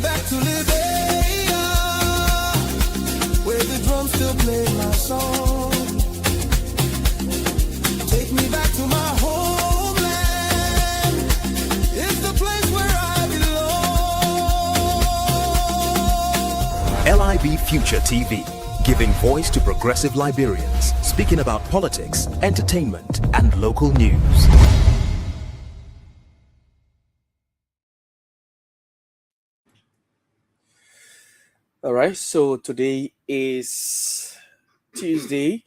back to Liberia, where the drums still play my song. Take me back to my homeland. It's the place where I belong. LIB Future TV, giving voice to progressive Liberians, speaking about politics, entertainment, and local news. All right, so today is Tuesday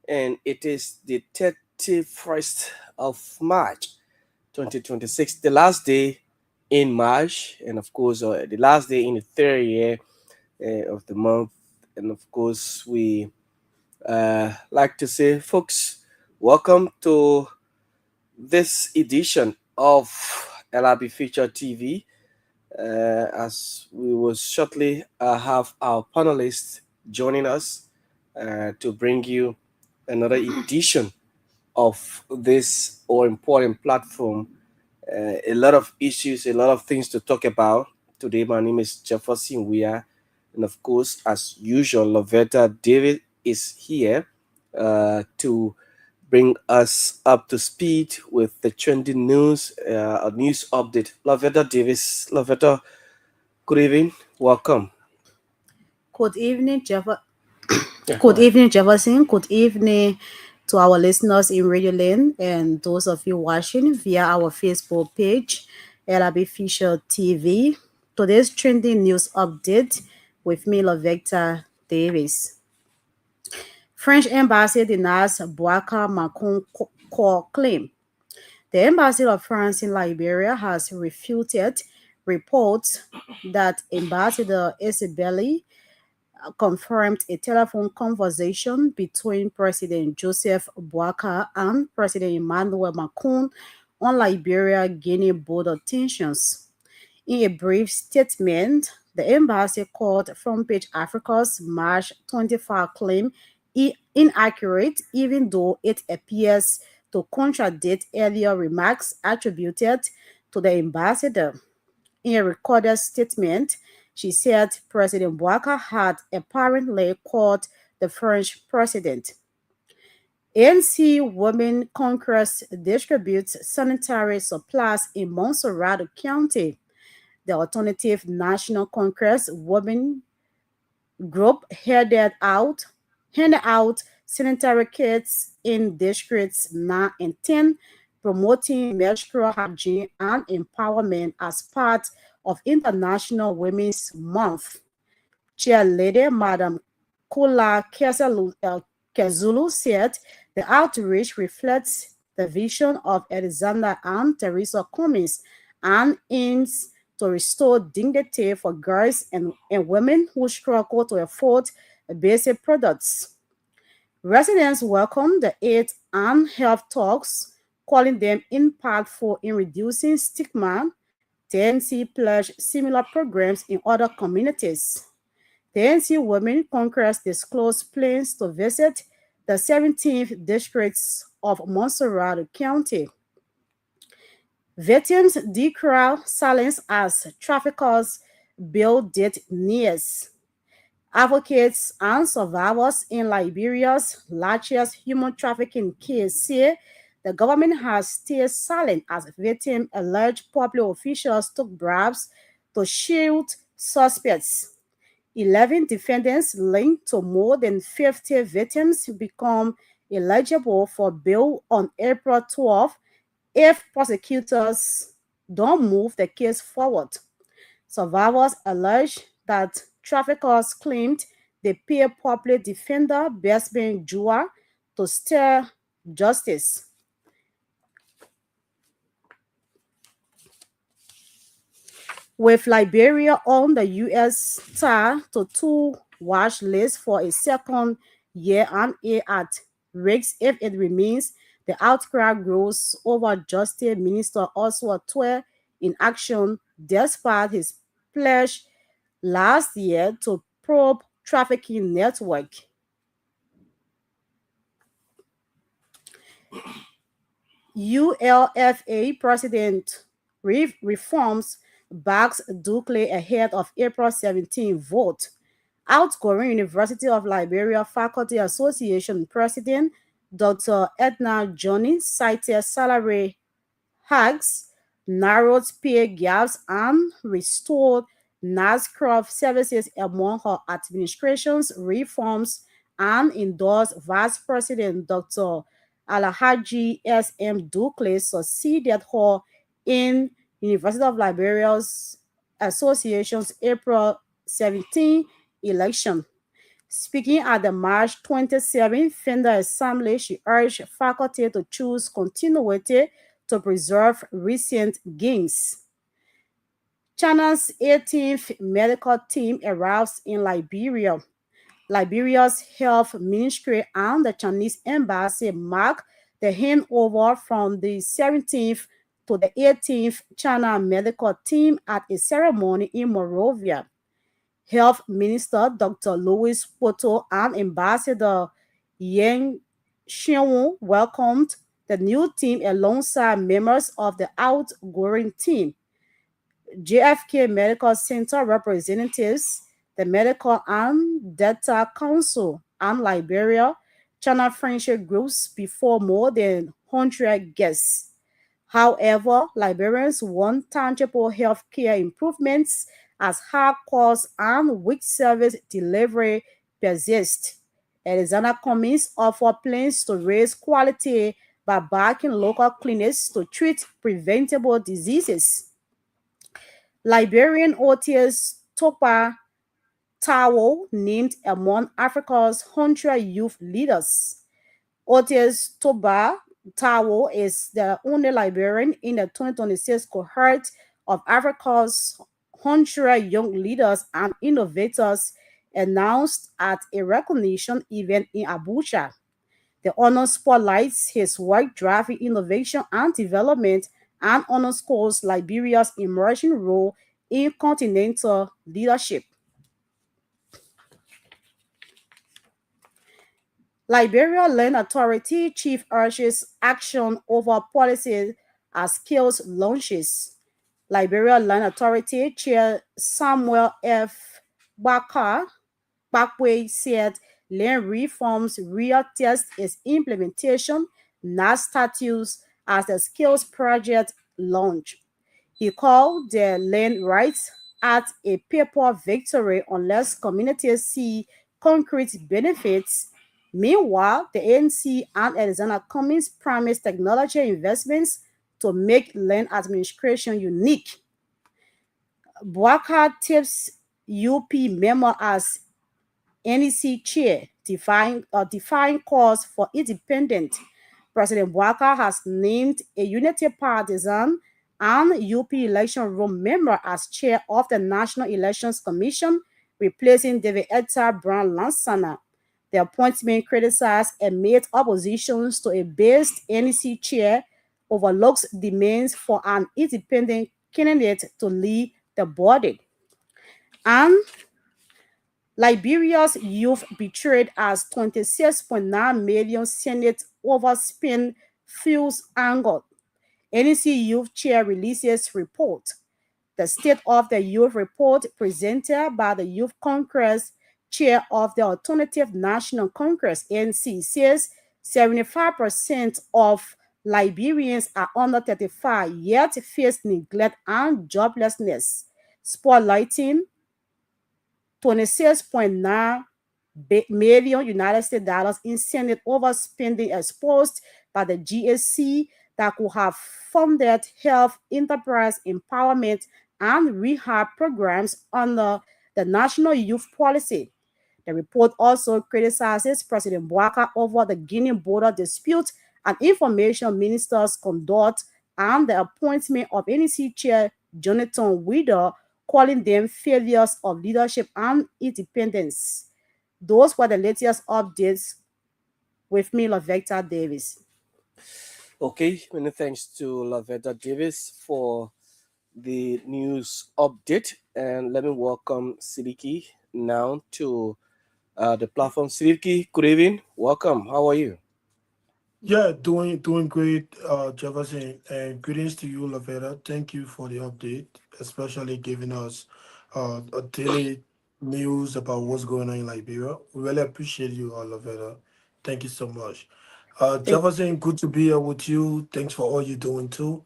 and it is the 31st of March 2026, the last day in March, and of course, the last day in the third year of the month. And of course, we like to say, folks, welcome to this edition of LIB Future TV. As we will shortly have our panelists joining us to bring you another edition of this all important platform. A lot of issues, a lot of things to talk about. Today, my name is Jefferson Weah, and of course, as usual, Lovetta David is here to bring us up to speed with the trending news, a news update. Lavetta Davis. Lavetta, good evening. Welcome. Good evening, Good evening, Jefferson. Good evening to our listeners in Radio Lane and those of you watching via our Facebook page, LIB Future TV. Today's trending news update with me, Lavetta Davis. French embassy denies Boubacar Macron claim. The embassy of France in Liberia has refuted reports that Ambassador Isabelle confirmed a telephone conversation between President Joseph Boakai and President Emmanuel Macron on Liberia-Guinea border tensions. In a brief statement, the embassy called Front Page Africa's March 25 claim inaccurate, even though it appears to contradict earlier remarks attributed to the ambassador. In a recorded statement, she said President Boakai had apparently called the French president. ANC Women Congress distributes sanitary supplies in Montserrat County. The Alternative National Congress Women Group handed out sanitary kits in districts 9 and 10, promoting menstrual hygiene and empowerment as part of International Women's Month. Chairlady Madam Kula Kezulu said the outreach reflects the vision of Alexander and Teresa Cummings and aims to restore dignity for girls and women who struggle to afford basic products. Residents welcomed the aid and health talks, calling them impactful in reducing stigma. The ANC pledged similar programs in other communities. The ANC Women Congress disclosed plans to visit the 17th districts of Montserrat County. Victims decry silence as traffickers build date nears. Advocates and survivors in Liberia's largest human trafficking case say the government has stayed silent as victims allege public officials took bribes to shield suspects. 11 defendants linked to more than 50 victims become eligible for bail on April 12 if prosecutors don't move the case forward. Survivors allege that traffickers claimed they paid public defender Besbin Jua to stir justice. With Liberia on the U.S. to 2 watch list for a second year and at risk if it remains, the outcry grows over Justice Minister Oswald Twe in action despite his pledge last year to probe trafficking network. ULFA President reforms backs Dukley ahead of April 17 vote. Outgoing University of Liberia Faculty Association President Dr. Edna Johnny cited salary hikes, narrowed pay gaps, and restored NASCROP services among her administration's reforms, and endorsed Vice President Dr. Alhaji S.M. Dukley succeeded her in University of Liberia's Association's April 17 election. Speaking at the March 27 Fender Assembly, she urged faculty to choose continuity to preserve recent gains. China's 18th medical team arrives in Liberia. Liberia's health ministry and the Chinese embassy mark the handover from the 17th to the 18th China medical team at a ceremony in Monrovia. Health Minister Dr. Louis Poto and Ambassador Yang Xianwu welcomed the new team alongside members of the outgoing team. JFK Medical Center representatives, the Medical and Data Council, and Liberia China friendship groups before more than 100 guests. However, Liberians want tangible healthcare improvements as high costs and weak service delivery persist. Alexander Cummings offered plans to raise quality by backing local clinics to treat preventable diseases. Liberian Otis Topa Tao named among Africa's 100 youth leaders. Otis Toba Tao is the only Liberian in the 2026 cohort of Africa's 100 young leaders and innovators announced at a recognition event in Abuja. The honor spotlights his work driving innovation and development and underscores Liberia's emerging role in continental leadership. Liberia Land Authority chief urges action over policy as skills launches. Liberia Land Authority Chair Samuel F. Bakwe said land reforms real test its implementation, not status, as the skills project launch. He called the Land Rights Act a paper victory unless communities see concrete benefits. Meanwhile, the ANC and Alexander Cummings promised technology investments to make land administration unique. Bouakai tips UP memo as NEC chair, defying calls for independence. President Bouakai has named a unity partisan and UP election room member as chair of the National Elections Commission, replacing David Etta Brown Lansana. The appointment criticized amid oppositions to a based NEC chair overlooks demands for an independent candidate to lead the body. And Liberia's youth betrayed as 26.9 million Senate overspend fuels anger. NEC Youth Chair releases report. The State of the Youth report presented by the Youth Congress Chair of the Alternative National Congress (ANC) says 75% of Liberians are under 35 yet face neglect and joblessness, spotlighting 26.9 million United States dollars in Senate overspending exposed by the GSC that could have funded health, enterprise, empowerment, and rehab programs under the National Youth Policy. The report also criticizes President Bouakai over the Guinea border dispute and information minister's conduct and the appointment of NEC Chair Jonathan Wider, calling them failures of leadership and independence. Those were the latest updates. With me, Lavecta Davis. Okay, many thanks to Lavetta Davis for the news update. And let me welcome Sidiki now to the platform. Sidiki, good evening. Welcome. How are you? Yeah, doing great, Jefferson, and greetings to you, Lavera. Thank you for the update, especially giving us a daily news about what's going on in Liberia. We really appreciate you, Lavera. Thank you so much. Thank Jefferson, good to be here with you. Thanks for all you're doing too.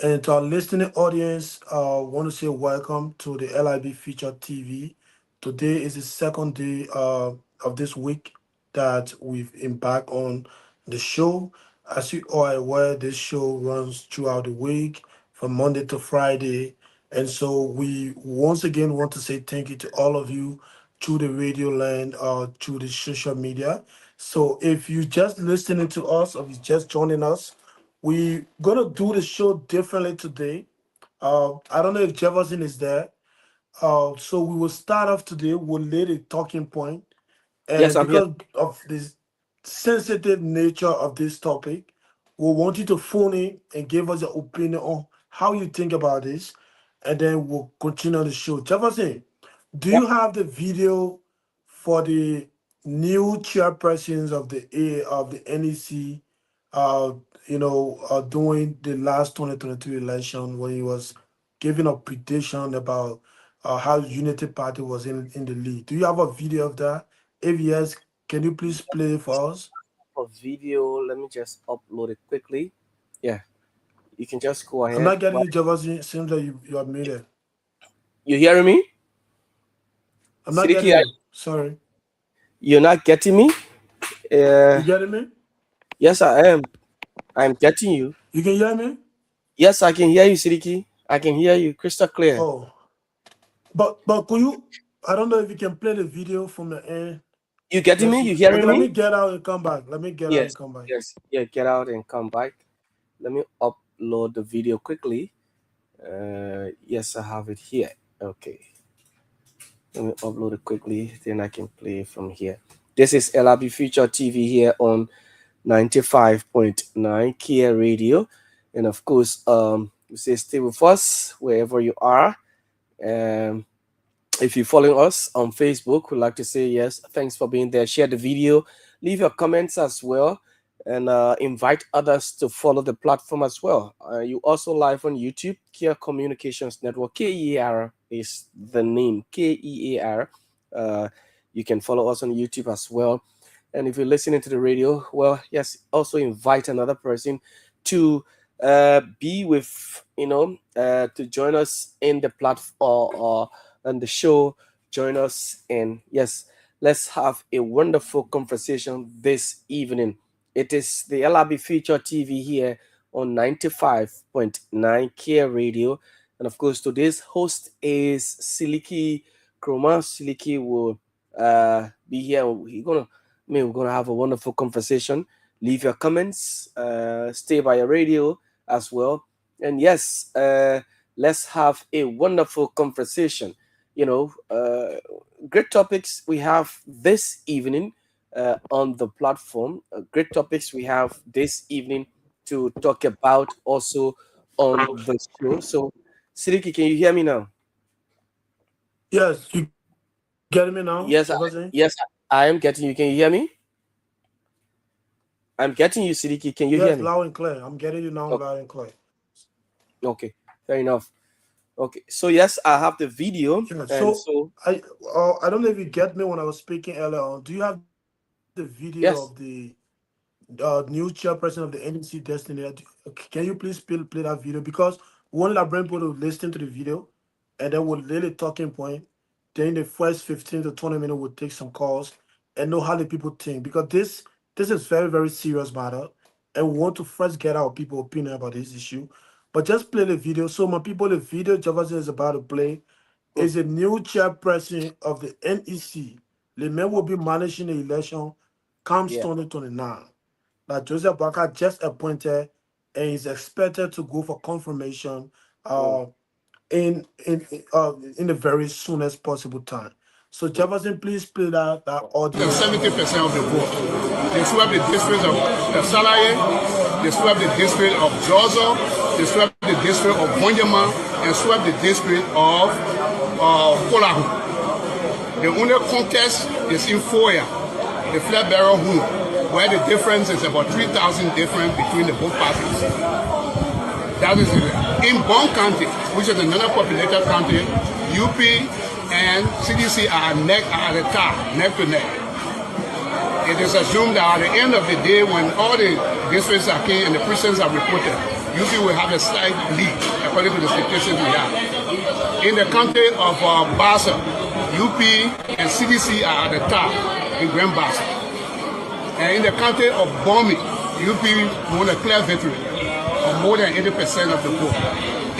And to our listening audience, want to say welcome to the LIB Future TV. Today is the second day of this week that we've embarked on the show. As you are aware, this show runs throughout the week from Monday to Friday. And so we once again want to say thank you to all of you through the radio land or through the social media. So if you just listening to us or you just joining us, we're gonna do the show differently today. I don't know if Jefferson is there. So we will start off today. We'll lay the talking point, Yes, and I'm here. because of this sensitive nature of this topic, we want you to phone in and give us your opinion on how you think about this, and then we'll continue the show. Jefferson, do Yep. you have the video for the new chairpersons of the NEC? Uh, during the last 2023 election, when he was giving a prediction about how Unity Party was in the lead. Do you have a video of that? If yes, can you please play it for us? For video, let me just upload it quickly. Yeah, you can just go I'm ahead. not getting But you, Javazi. It seems like you have made it. you hearing me? I'm not Sidiki, getting you. Sorry. you're not getting me? You getting me? Yes, I am. I'm getting you. You can hear me? Yes, I can hear you, Sidiki. I can hear you crystal clear. Oh. But could you, I don't know if you can play the video from the end. You getting me? Just You okay, hearing let me me? get out and come back. Let me get out and Yes. come back. Yes. Yeah, get out and come back. Let me upload the video quickly. Yes, I have it here. Okay. Let me upload it quickly, then I can play from here. This is LIB Future TV here on 95.9 Kia Radio. And of course, you say stay with us wherever you are. Um, if you're following us on Facebook, we'd like to say yes, thanks for being there. Share the video, leave your comments as well, and invite others to follow the platform as well. You also live on YouTube, Kia Communications Network. KEAR is the name, KEAR. You can follow us on YouTube as well. And if you're listening to the radio, well, yes, also invite another person to be with, to join us in the platform or on the show. Join us, and yes, let's have a wonderful conversation this evening. It is the LIB Future TV here on 95.9 Care Radio. And of course, today's host is Siliki Kroma. Siliki will be here. We're gonna have a wonderful conversation. Leave your comments, stay by your radio as well. And yes, let's have a wonderful conversation. Great topics we have this evening on the platform. Great topics we have this evening to talk about also on the show. So, Sidiki, can you hear me now? Yes, you getting me now, Yes, Jefferson? I am getting you. Can you hear me? I'm getting you, Sidiki. Can you hear Yes, me? loud and clear. I'm getting you now, Okay, loud and clear. okay, fair enough. Okay, so yes, I have the video, Yeah. and So so I don't know if you get me when I was speaking earlier on. Do you have the video of the yes, new chairperson of the NEC Destiny? Can you please play that video? Because we want to bring people to listen to the video, and then we'll lay the talking point. Then the first 15 to 20 minutes, we'll take some calls and know how the people think. Because this is very, very serious matter, and we want to first get our people opinion about this issue. But just play the video. So my people, the video Jefferson is about to play mm, is a new chairperson of the NEC. The man will be managing the election comes yeah, 2029 that Joseph Barker just appointed and is expected to go for confirmation mm, uh, in the very soonest possible time. So mm, Jefferson, please play that audio. 70% of the vote. They swept the district of Salaye, they swept the district of Zozo, they swept the district of Bonjama, and swept the district of Kolahu. The only contest is in Foya, the flag bearer who. where the difference is about 3,000 difference between the both parties. That is it. In Bond County, which is another populated county, UP and CDC are at the top, neck to neck. It is assumed that at the end of the day, when all the districts are clean and the precincts are reported, UP will have a slight lead, according to the statistics we have. In the county of Bassa, UP and CDC are at the top in Grand Bassa. And in the county of Bomi, UP won a clear victory of more than 80% of the vote.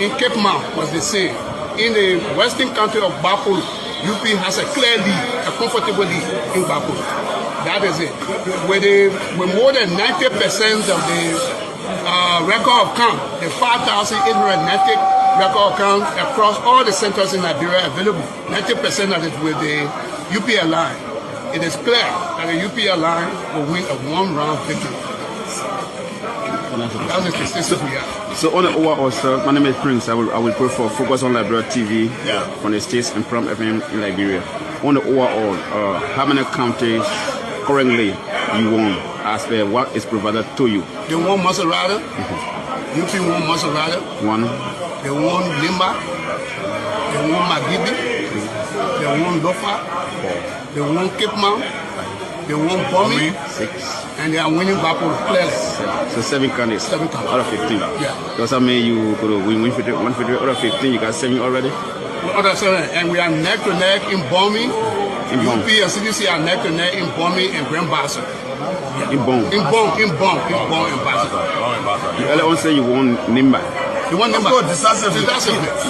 In Cape Mount was the same. In the western county of Bapolo, UP has a clear lead, a comfortable lead in Bapolo. That is it. With more than 90% of the record of count, the 5,890 record of count across all the centers in Liberia available, 90% of it with the UP line. It is clear that the UP line will win a one-round victory. That's the statistics we have. So on the overall, sir, my name is Prince. I will pray for Focus on Liberia TV from the States and from FM in Liberia. On the overall, how many counties currently you won as per what is provided to you? They won Maserati. UP won Maserati. One. They won Limba. They won Magibi. They won Lofa. They won Cape Mount. They won Bomi. 6. And they are winning Bapolo clearly. So 7 counties. 7 counties. Out of 15. Yeah. Does that mean you could win 150 out of 15? You got 7 already? Out of 7. And we are neck to neck in Bomi. UP and CDC are neck to neck in Bomi and Grand Bassa. In Bon. In Bassa. You earlier on say you won Nimba. You won Nimba. Decisively.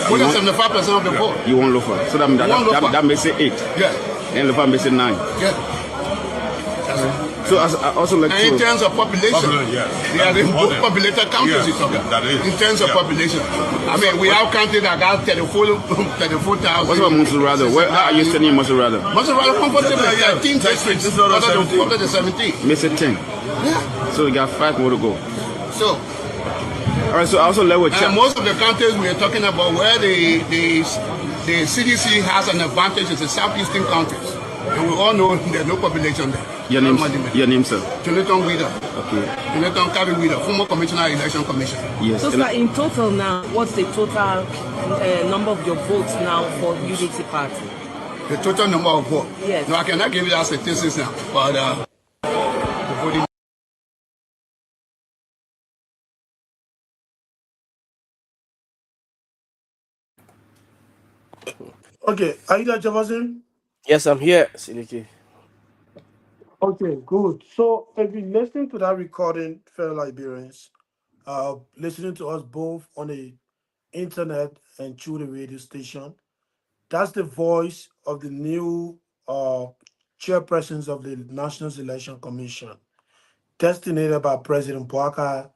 More than 75% of the vote. You won Lofa. So that makes it 8. Yeah. And Lofa makes it 9. Yeah. So I also like and in terms of population, they are the most populated counties. In terms of population, I mean, we have counties that got 34,000. What about Monserrado? Where are you sending Monserrado? Monserrado comfortably 13 districts other than 17. Makes it 10. Yeah. So you got 5 more to go. So. All right. So I also level check. And most of the counties we are talking about where the CDC has an advantage is the southeastern counties. And we all know there's no population there. Your name, sir? Jonathan Weeder. Okay. Jonathan Carey Weeder, former commissioner, election commission. Yes. So, sir, in total now, what's the total number of your votes now for Unity Party? The total number of votes? Yes. No, I cannot give you that statistics now, but the voting. Okay, are you there, Jefferson? Yes, I'm here, Siliki. Okay, good. So if you're listening to that recording, fellow Liberians, listening to us both on the internet and through the radio station, that's the voice of the new chairpersons of the National Election Commission, designated by President Boaka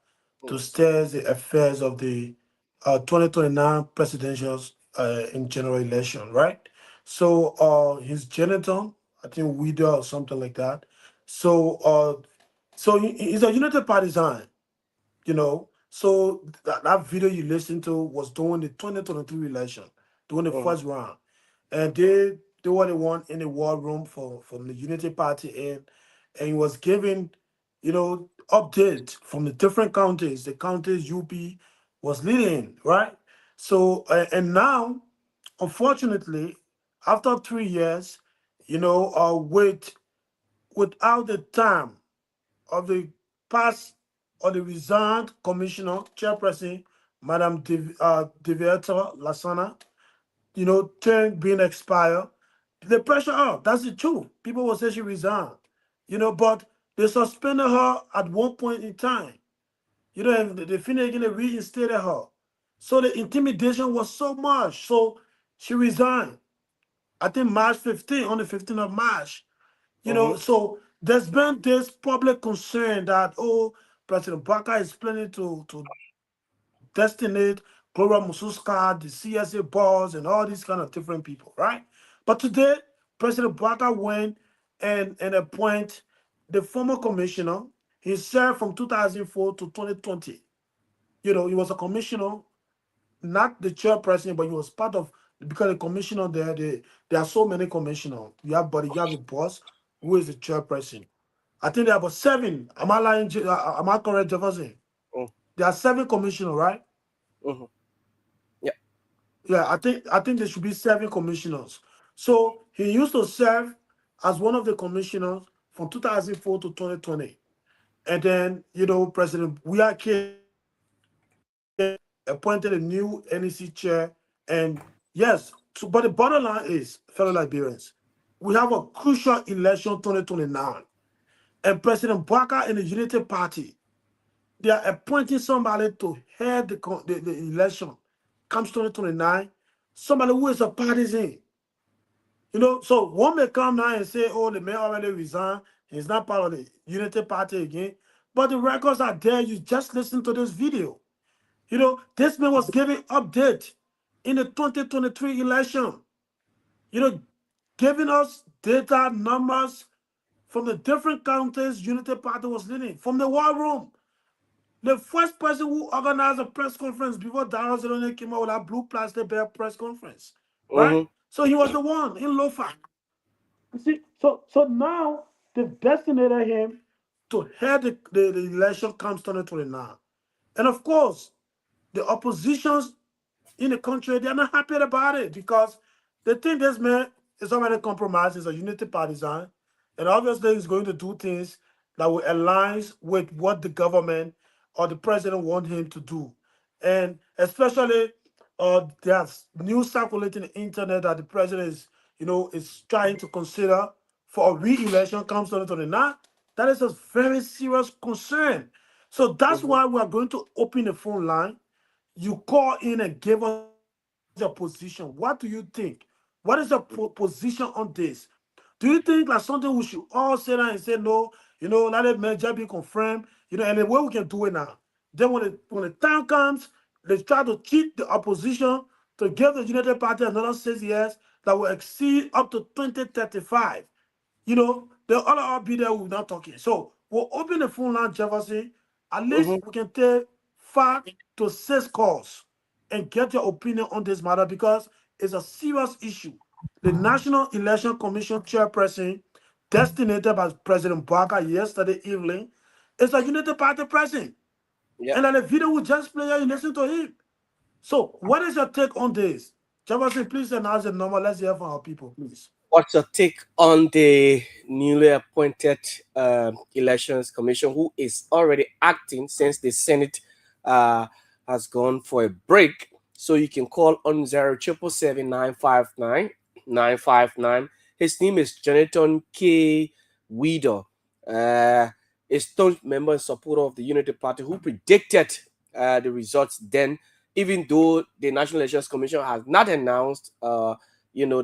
to steer the affairs of the 2029 presidential and general election, right? So his Jonathan, I think Widow or something like that. So he's a United Partisan, you know. So that video you listened to was during the 2023 election, during the first round. And they were the one in the war room from the Unity Party, and he was giving, you know, updates from the different counties, the counties UP was leading, right? So and now, unfortunately, after 3 years, you know, without the time of the past or the resigned commissioner, chairperson, Madam Deviator Lasana, you know, term being expired, the pressure up. That's the truth. People will say she resigned, you know, but they suspended her at one point in time. You know, and they finished again, they reinstated her. So the intimidation was so much. So she resigned. I think March 15, on the 15th of March. You know, so there's been this public concern that, oh, President Baka is planning to destinate Gloria Mususka, the CSA boss, and all these kind of different people, right? But today, President Baka went and appoint the former commissioner. He served from 2004 to 2020. You know, he was a commissioner, not the chairperson, but he was part of, because the commissioner there are so many commissioners. You have a boss who is the chairperson. I think there are about 7. Am I lying? Am I correct, Jefferson? Mm. There are 7 commissioners, right? Mm-hmm. Yeah. Yeah, I think there should be 7 commissioners. So he used to serve as one of the commissioners from 2004 to 2020. And then, President Buya came, appointed a new NEC chair. And yes, but the bottom line is, fellow Liberians, we have a crucial election 2029. And President Baka and the Unity Party, they are appointing somebody to head the election comes 2029, somebody who is a partisan. So one may come now and say, oh, the mayor already resigned, he's not part of the Unity Party again. But the records are there. You just listen to this video. This man was giving update in the 2023 election, giving us data, numbers from the different counties Unity Party was leading, from the war room. The first person who organized a press conference before Darrell Zerone came out with that blue plastic bear press conference, right? Mm-hmm. So he was the one in Lofa. You see, so now they've designated him to head the election comes 2029. And of course, the oppositions in the country, they're not happy about it because they think this man is already compromised. He's a unity partisan. And obviously, he's going to do things that will align with what the government or the president want him to do. And especially, there's news circulating on the internet that the president is trying to consider for a re-election comes 2029. That is a very serious concern. So that's Mm-hmm. why we are going to open the phone line. You call in and give us your position. What do you think? What is your position on this? Do you think like something we should all sit down and say no? Let it merger be confirmed. And the way we can do it now. Then when the time comes, they try to cheat the opposition to give the United Party another 6 years that will exceed up to 2035. The other be there, we're not talking. So we'll open the phone line, Jefferson. At least Mm-hmm. we can take 5 to 6 calls and get your opinion on this matter because it's a serious issue. The National Election Commission chairperson, designated by President Barker yesterday evening, is a Unity Party president. Yeah. And then the video we just play, you listen to him. So what is your take on this? Jefferson, please announce the number. Let's hear from our people, please. What's your take on the newly appointed elections commission, who is already acting since the Senate has gone for a break? So you can call on 0777959 His name is Jonathan K. Weeder, a staunch member and supporter of the Unity Party, who predicted the results then, even though the National Elections Commission has not announced the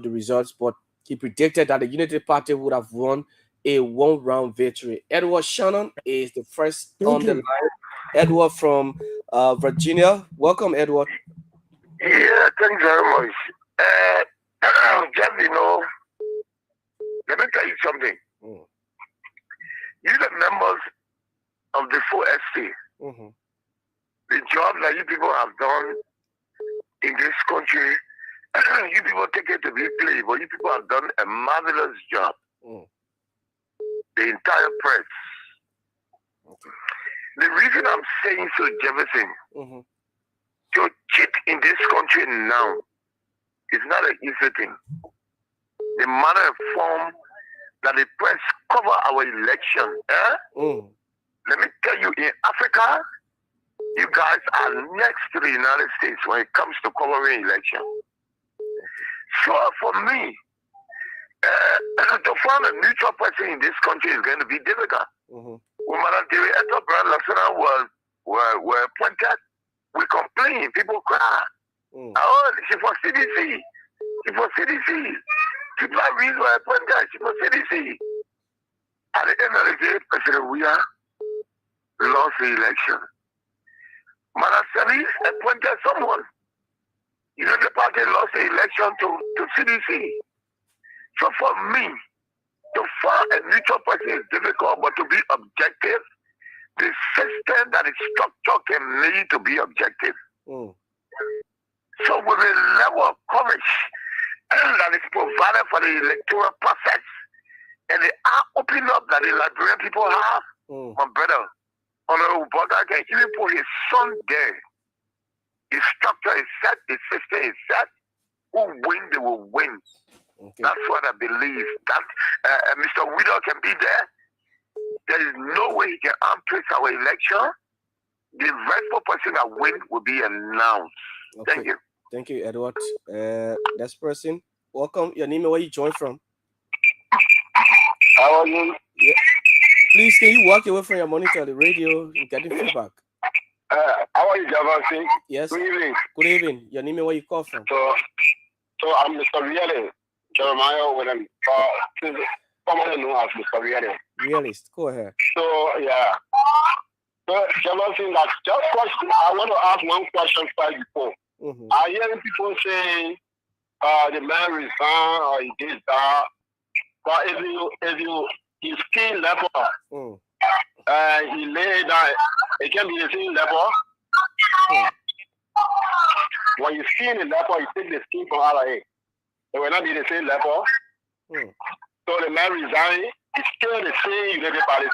results, but he predicted that the Unity Party would have won a one-round victory. Edward Shannon is the first Thank on the you. line. Edward from Virginia. Welcome, Edward. Yeah, thanks very much. Just, let me tell you something. Mm. You the members of the 4SC, Mm-hmm. the job that you people have done in this country, you people take it to be play, but you people have done a marvelous job. Mm. The entire press. Okay. The reason I'm saying so, Jefferson, Mm-hmm. to cheat in this country now is not an easy thing. The manner and form that the press cover our election, Mm. let me tell you, in Africa, you guys are next to the United States when it comes to covering election. So for me, to find a neutral person in this country is going to be difficult. Mm-hmm. When Madam Dewi Brand Lassana were appointed, we complain, people cry. Mm. Oh, she for CDC. She for CDC. People are reason why appointed. She for CDC. At the end of the day, President Weah lost the election. Madam Salis appointed someone. The party lost the election to CDC. So for me, to find a neutral person is difficult, but to be objective, the system that is structured can need to be objective. Mm. So with a level of coverage that is provided for the electoral process, and the eye opening up that the Liberian people have, my brother, Honorable Boga can even put his son there. His structure is set, his system is set. Who win, they will win. Okay. That's what I believe. That Mr. Widow can be there. There is no way he can twist our election. The rightful person that win will be announced. Okay. Thank you. Thank you, Edward. Next person. Welcome. Your name and where you joined from. How are you? Yeah. Please, can you walk away from your monitor, the radio, and getting feedback? How are you, Javasi? Yes. Good evening. Good evening. Your name and where you call from. So I'm Mr. Riele, Jeremiah, when I'm commonly known as Mr. Riele. Realist. Go ahead. So, yeah. So, Javasi, like, just question, I want to ask one question first before. I hear people saying the man resigned or he did that. But if he's still level, he lay down, it can be the same level. When you skin in level, you take the skin from RIA. It will not be the same level. So the man resigned, it's still the same United Party.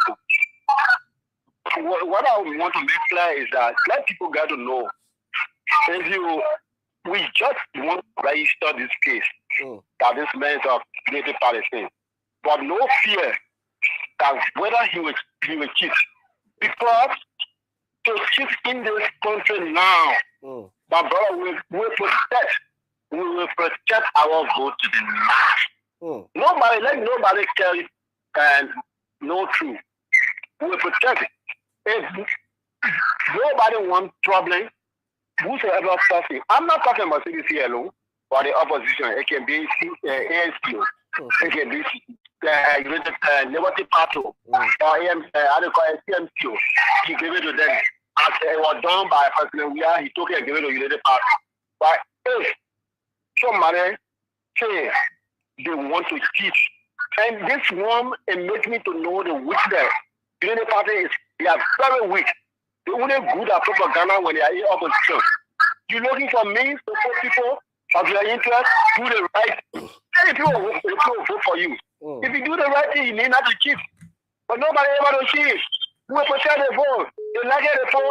What I want to make clear is that let people get to know. We just want to register this case that this man is of United Palestine. But no fear that whether he will cheat. Because to cheat in this country now, my brother, we will protect our vote to the last. Let nobody carry and no truth. We will protect it. If nobody wants problem, whosoever person, I'm not talking about CDC alone, but the opposition. It can be ASPO, it can be Liberty Party, or CMQ. He gave it to them. As it was done by President Weah, he took it and gave it to United Party. But if somebody say they want to cheat, and this one, it makes me to know the weakness. United Party they are very weak. They only good at propaganda when they are in opposition. You're looking for means to put people of your interest, do the right. Many people will vote for you. If you do the right thing, you need not to cheat. But nobody ever to cheat. We will protect the vote. They like it for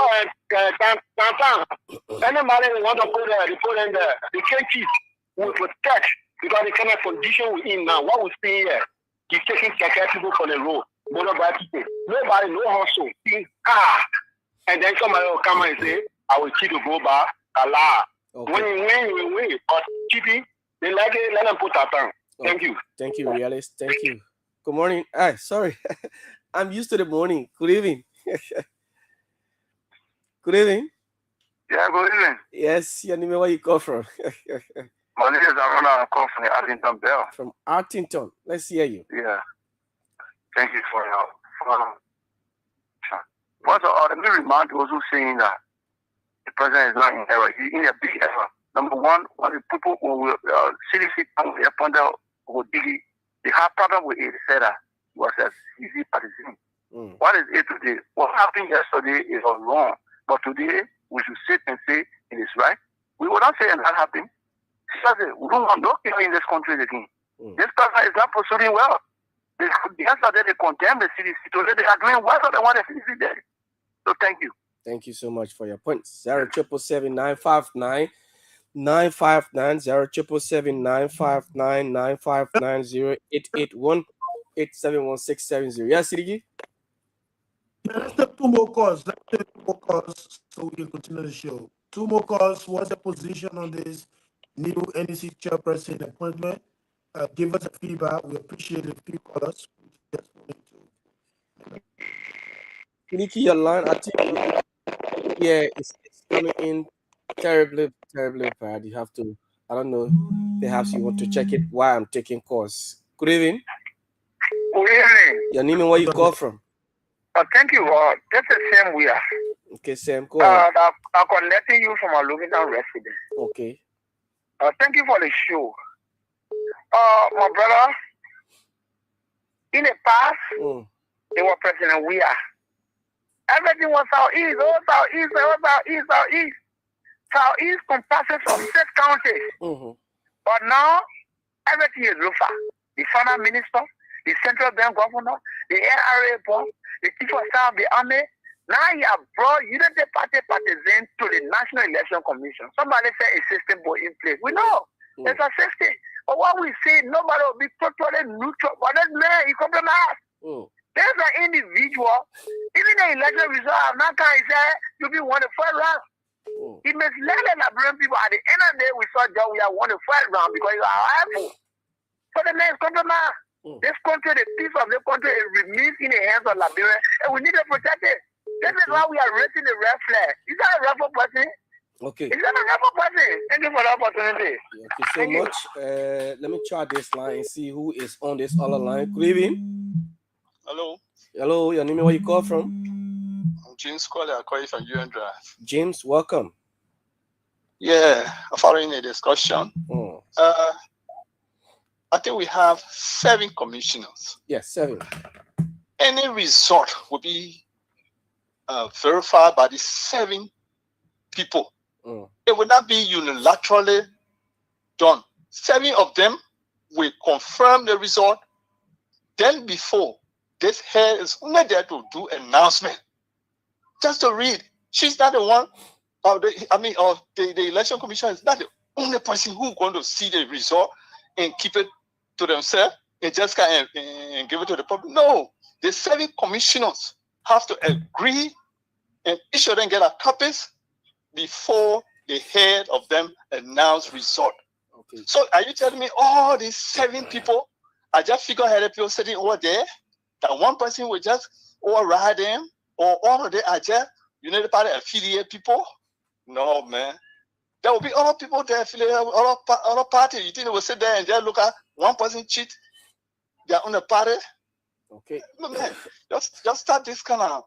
anybody who want to put there, they put in there. They can't cheat. We will protect because the kind of condition we're in now, what we see here, he's taking people from the road. Nobody, no hustle. And then somebody will come and say, I will cheat to go back. Allah. Okay. When you win. But cheating, they like it, let them put that down. Thank you. Thank you, Realist. Thank you. Good morning. Sorry. I'm used to the morning. Good evening. Good evening. Yeah, good evening. Yes, your name, where you call from? My name is Arona. I call from the Arlington Bell. From Arlington. Let's hear you. Yeah. Thank you for your First of all, let me remind those who saying that the president is not in error. He's in a big error. Number one, when the people who CDC upon they have problem with it. They said that it was a easy partisan. What is it today? What happened yesterday is all wrong. But today, we should sit and say it is right. We will not say that happened. We don't want no people in this country again. This person is not proceeding well. Yesterday, they condemned the CDC. Today, they are doing well than what the CDC did. So thank you. Thank you so much for your points. 0777959 959 0777959 959 0881 871 Yes, Sidiki? Yeah, let's take two more calls. So we can continue the show. Two more calls. What's the position on this new NEC chairperson appointment? Give us a feedback. We appreciate it. Few callers. Sidiki, your line, I think, yeah, it's coming in terribly bad. You have to, I don't know, perhaps you want to check it while I'm taking calls. Good evening. Good evening. Your name and where you call from? Thank you. That's the same we are. Okay, Sam, go ahead. I'm connecting you from a Luminan resident. Okay. Thank you for the show. My brother, in the past, they were President we are. Everything was Southeast, Southeast. Southeast compasses of 6 counties. But now, everything is Lufa. The final minister, the central bank governor, the NRA boss, the chief of staff of the army. Now he have brought Unity Party partisans to the National Election Commission. Somebody said a system was in place. We know there's a system. But what we say, nobody will be totally neutral. But that man, he compromised. There's an individual, even the election result, I'm not going to say you be won the first round. He misled the Liberian people. At the end of the day, we saw that we have won the first round because you are awful. So the man is compromised. This country, the peace of the country, it remains in the hands of Liberia, and we need to protect it. This is why we are raising the red flag. Is that a rebel person? Okay. Is that a rebel person? Thank you for the opportunity. Thank you so much. Let me try this line and see who is on this other line. Good evening. Hello. Hello, your name and where you call from? I'm James Colley. I call you from UN Drive. James, welcome. Yeah, following a discussion. I think we have 7 commissioners. Yes, 7. Any result will be verified by the 7 people. It will not be unilaterally done. 7 of them will confirm the result. Then before, this head is only there to do announcement. Just to read. She's not the one, the election commission is not the only person who's going to see the result and keep it to themselves and just and give it to the public. No, the 7 commissioners have to agree and each of them get a copies before the head of them announce result. Okay. So are you telling me all these 7 people are just figure-headed people sitting over there, that one person will just override them, or all of them are just United Party affiliate people? No, man. There will be other people there affiliated with other parties. You think they will sit there and just look at one person cheat their own party? Okay. No, man. Just start this kind of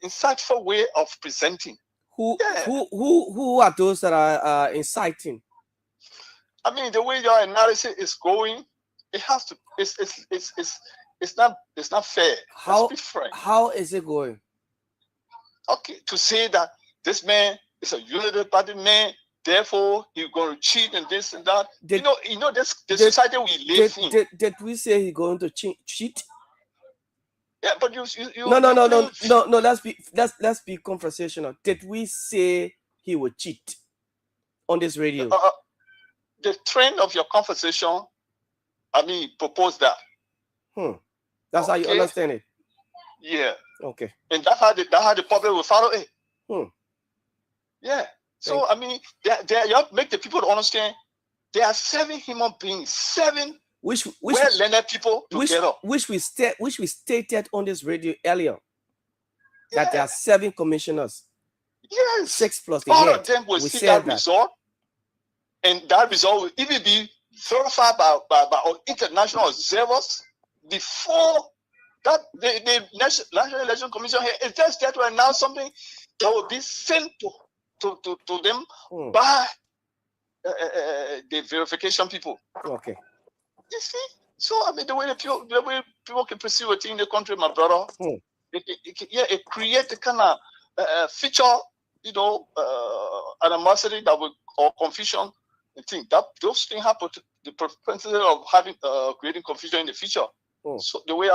insightful way of presenting. Who are those that are inciting? I mean, the way your analysis is going, it has to. It's not fair. How is it going? Okay, to say that this man is a United Party man, therefore he's going to cheat and this and that. You know this the society we live in. Did we say he's going to cheat? Yeah, but you no. Let's be conversational. Did we say he would cheat on this radio? The trend of your conversation, propose that. That's how you understand it. Yeah. Okay. And that's how the public will follow it. Yeah. So they you have to make the people understand there are 7 human beings, 7 well-learned people together. Which we stated on this radio earlier. Yeah. That there are 7 commissioners. Yes. 6 plus the all head. of them will see that result, and that result will even be verified by international observers before that the National Election Commission here is just there to announce something that will be sent to them by the verification people. Okay. You see? So the way people can perceive a thing in the country, my brother, it creates a kind of feature, animosity that will or confusion. I think that those things happen to the propensity of having creating confusion in the future. So the way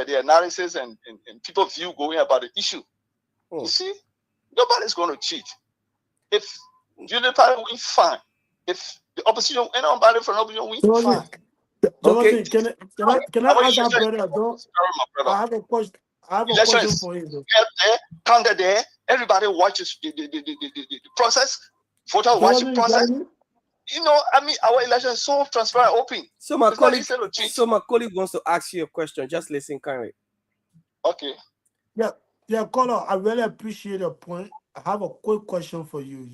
the analysis and people view going about the issue. You see, nobody's going to cheat. If United Party win, fine. If the opposition, anybody from the opposition win, fine. Okay. Can I ask that brother? I have a question. I have a question for you. Counter there. Everybody watches the process. Voter watch the process. Our election is so transparent, open. So my colleague wants to ask you a question. Just listen kindly. Okay. Yeah, caller. I really appreciate your point. I have a quick question for you.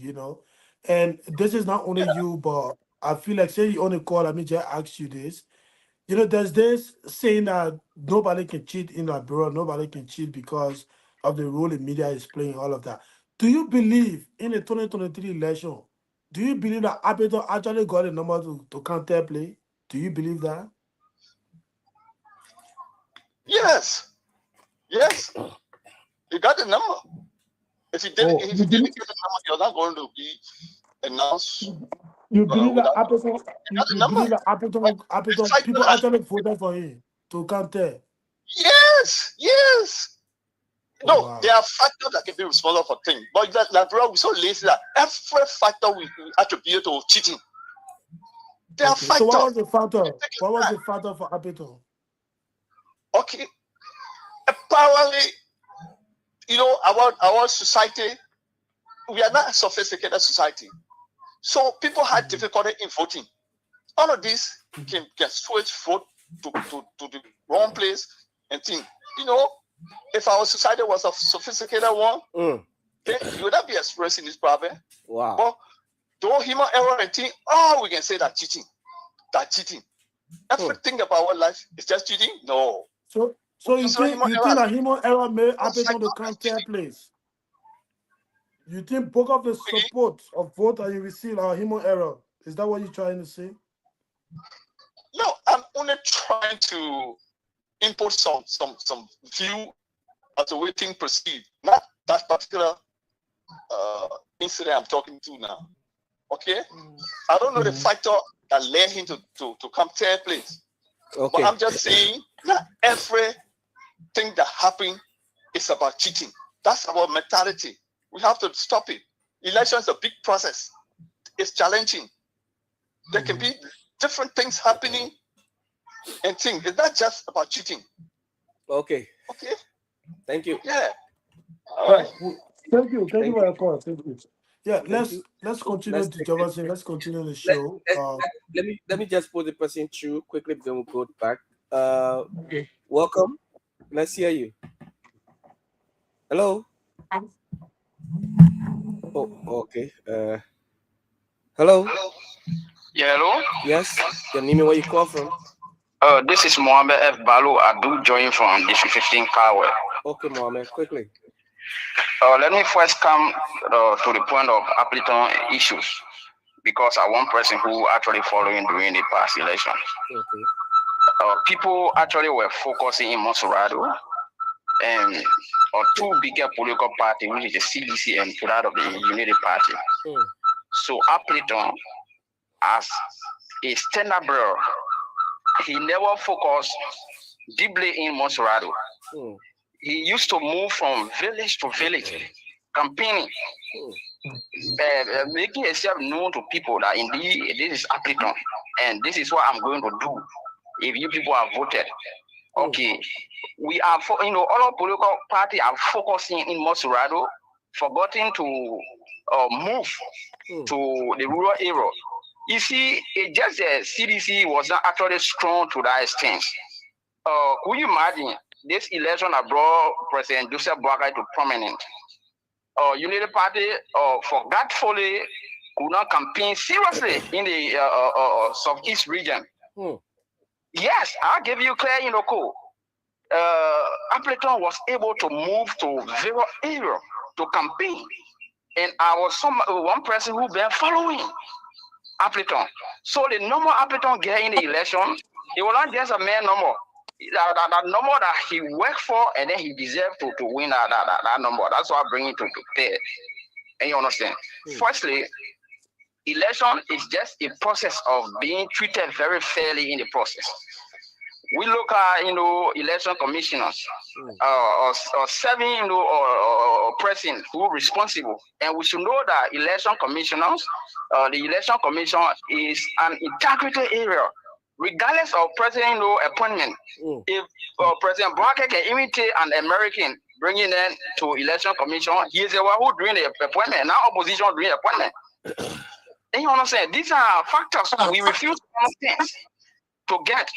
And this is not only you, but I feel like say you only call. Let me just ask you this. There's this saying that nobody can cheat in Liberia, nobody can cheat because of the role the media is playing, all of that. Do you believe in the 2023 election? Do you believe that Apeto actually got a number to counter play? Do you believe that? Yes. He got the number. If he didn't get the number, you're not going to be announced. You believe that Apeto people actually voted for him? to come there. Yes, yes. Oh, No, wow. there are factors that can be responsible for things. But that Liberia, we're so lazy that every factor we attribute to cheating. There are Okay. factors. So what was the factor? What was the factor for Appleton? Okay. Apparently, you know, our society, we are not a sophisticated society. So people had difficulty in voting. All of this can switch vote to the wrong place and think, you know, if our society was a sophisticated one, then you would not be expressing this problem. Wow. But though human error and thing, we can say that cheating. Everything about our life is just cheating? No. So you think that human error may happen on the counter place? You think both of the support of vote that you receive are human error? Is that what you're trying to say? No, I'm only trying to input some view as the way things proceed. Not that particular incident I'm talking to now. Okay? I don't know the factor that led him to come to a place. Okay. But I'm just saying not everything that happened is about cheating. That's our mentality. We have to stop it. Election is a big process. It's challenging. There can be different things happening and things. It's not just about cheating. Okay. Okay. Thank you. Yeah. All right. Thank you for your call. Thank you. Yeah, Thank you. let's continue the Jefferson. Let's continue the show. Let me just put the person through quickly, then we'll go back. Okay. Welcome. Let's hear you. Hello. Oh, okay. Hello. Yeah, hello? Yes. Your name and where you call from? This is Mohammed F. Balu. I do join from District 15 Kawe. Okay, Mohammed, quickly. Let me first come to the point of Appleton issues, because I'm one person who actually following during the past election. Okay. People actually were focusing in Monserrado and two bigger political parties, which is the CDC and that of the Unity Party. So Appleton, as a standard bearer, he never focused deeply in Monserrado. He used to move from village to village, campaigning, making himself known to people that indeed this is Appleton, and this is what I'm going to do if you people have voted. Okay, we are, all our political parties are focusing in Monserrado, forgetting to move to the rural area. You see, it just the CDC was not actually strong to that extent. Could you imagine this election that brought President Joseph Boakai to prominent? Unity Party forgetfully could not campaign seriously in the southeast region. Yes, I'll give you clear code. Appleton was able to move to various areas to campaign, and I was one person who been following Appleton. So the number Appleton get in the election, it was not just a mere number. That number that he worked for, and then he deserved to win that number. That's why I bring it to there. And you understand? Firstly, election is just a process of being treated very fairly in the process. We look at election commissioners or serving or president who are responsible, and we should know that election commissioners, the election commission is an integrity area, regardless of president appointment. If President Boakai can imitate an American bringing them to election commission, he is the one who doing the appointment, not opposition doing the appointment. And you understand? These are factors we refuse to understand to get.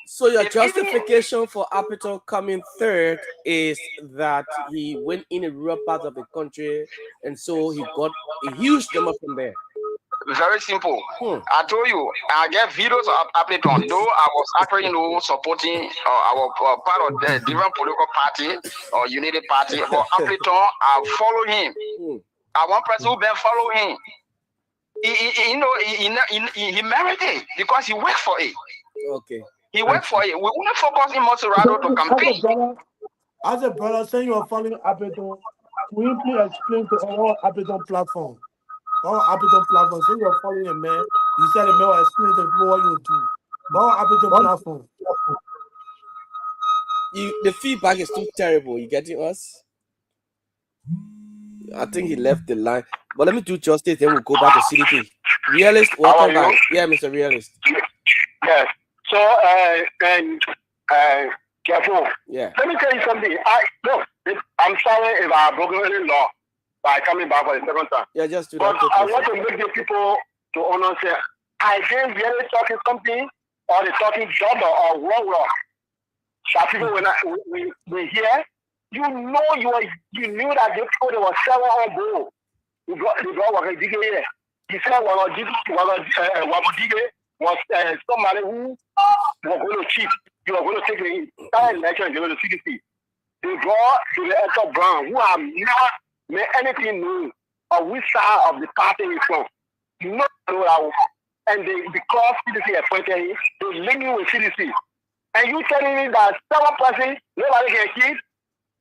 So your justification for Appleton coming third is that he went in a rural part of the country, and so he got a huge number from there. Very simple. I told you, I get videos of Appleton, though I was actually supporting our part of the different political party or Unity Party, but Appleton, I follow him. I one person who been following him. He merited it because he worked for it. Okay. He worked for it. We want to focus in Monserrado to campaign. As a brother, saying you are following Appleton, will you please explain to our Appleton platform? Our Appleton platform, saying you are following a man, you said a man will explain to people what you do. Our Appleton platform. the feedback is too terrible. You getting us? I think he left the line. But let me do justice, then we'll go back to CDP. Realist, How are welcome back. you? Yeah, Mr. Realist. Yes. So, careful. Yeah. Let me tell you something. I'm sorry if I broken any law by coming back for the second time. Yeah, just do But that. I want to make the people to understand. I didn't really talking something or the talking double or wrong. That people when hear, you know you knew that the people were selling on board. You got what I did here. He said what I did was somebody who was going to cheat. You are going to take the entire election and give it to CDC. They brought to the Ethel Brown, who have not made anything new of which side of the party is from. You know that, and because CDC appointed him, they link you with CDC. And you telling me that 7%, nobody can keep?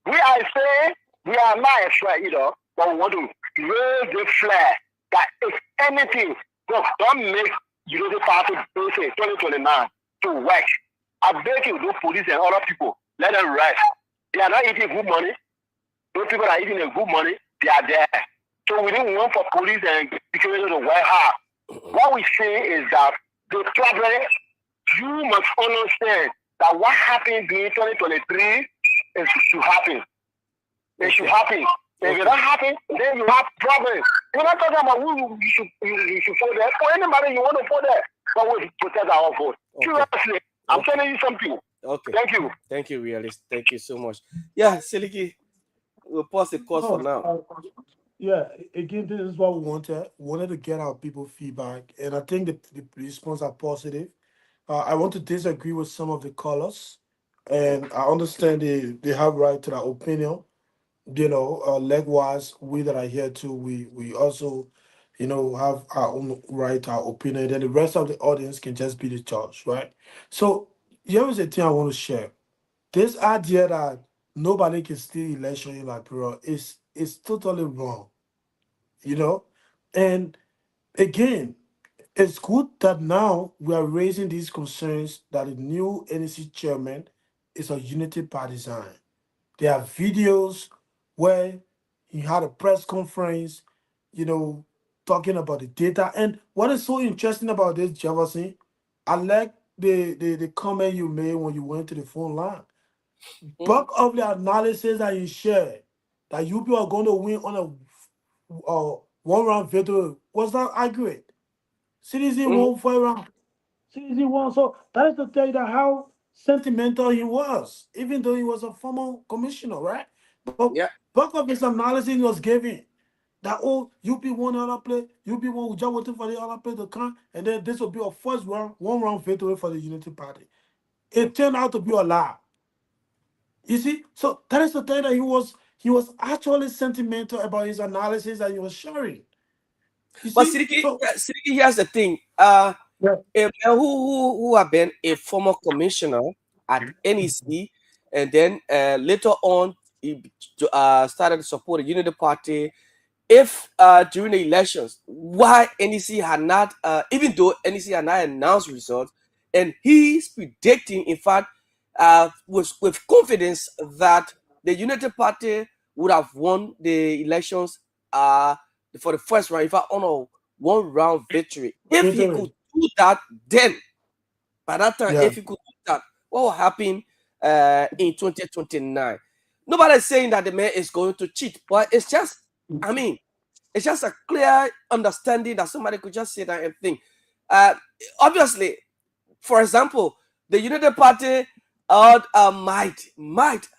We are saying we are not afraid, but we want to raise the flag that if anything, don't make Unity Party 2029 to work. I beg you, those police and other people, let them rest. They are not eating good money. Those people that are eating the good money, they are there. So we didn't want for police and security to work hard. What we say is that the problem, you must understand that what happened during 2023 is to happen. It should happen. If it don't happen, then you have problems. You're not talking about who you should vote there. For anybody you want to vote there, but we protect our vote. Seriously, I'm telling you something. Okay. Thank you. Thank you, Realist. Thank you so much. Yeah, Siliki, we'll pause the course for now. Yeah, again, this is what we wanted. We wanted to get our people feedback, and I think the response are positive. I want to disagree with some of the callers, and I understand they have right to their opinion. Likewise, we that are here too, we also, have our own right, our opinion. Then the rest of the audience can just be the judge, right? So here is the thing I want to share. This idea that nobody can steal election in Liberia is totally wrong, And again, it's good that now we are raising these concerns that the new NEC chairman is a unity partisan. There are videos where he had a press conference, talking about the data. And what is so interesting about this, Jefferson, I like the comment you made when you went to the phone line. Bulk of the analysis that you shared, that you people are going to win on a one-round victory, was not accurate. CDC won for a round. CDC won. So that is to tell you that how sentimental he was, even though he was a former commissioner, right? But bulk of his analysis was given that, UP won the other play, UP won, we just waiting for the other play to come, and then this will be a first round, one-round victory for the Unity Party. It turned out to be a lie. You see, so that is the thing that he was actually sentimental about his analysis that he was sharing. But Sidiki, here's the thing. A man who have been a former commissioner at NEC, and then later on he started to support the Unity Party. If during the elections, why NEC had not, even though NEC had not announced results, and he's predicting, in fact, with confidence that the Unity Party would have won the elections for the first round, in fact, on a one-round victory. If he could do that, then by that time, if he could do that, what will happen in 2029? Nobody's saying that the man is going to cheat, but it's just, it's just a clear understanding that somebody could just say that and think. Obviously, for example, the Unity Party might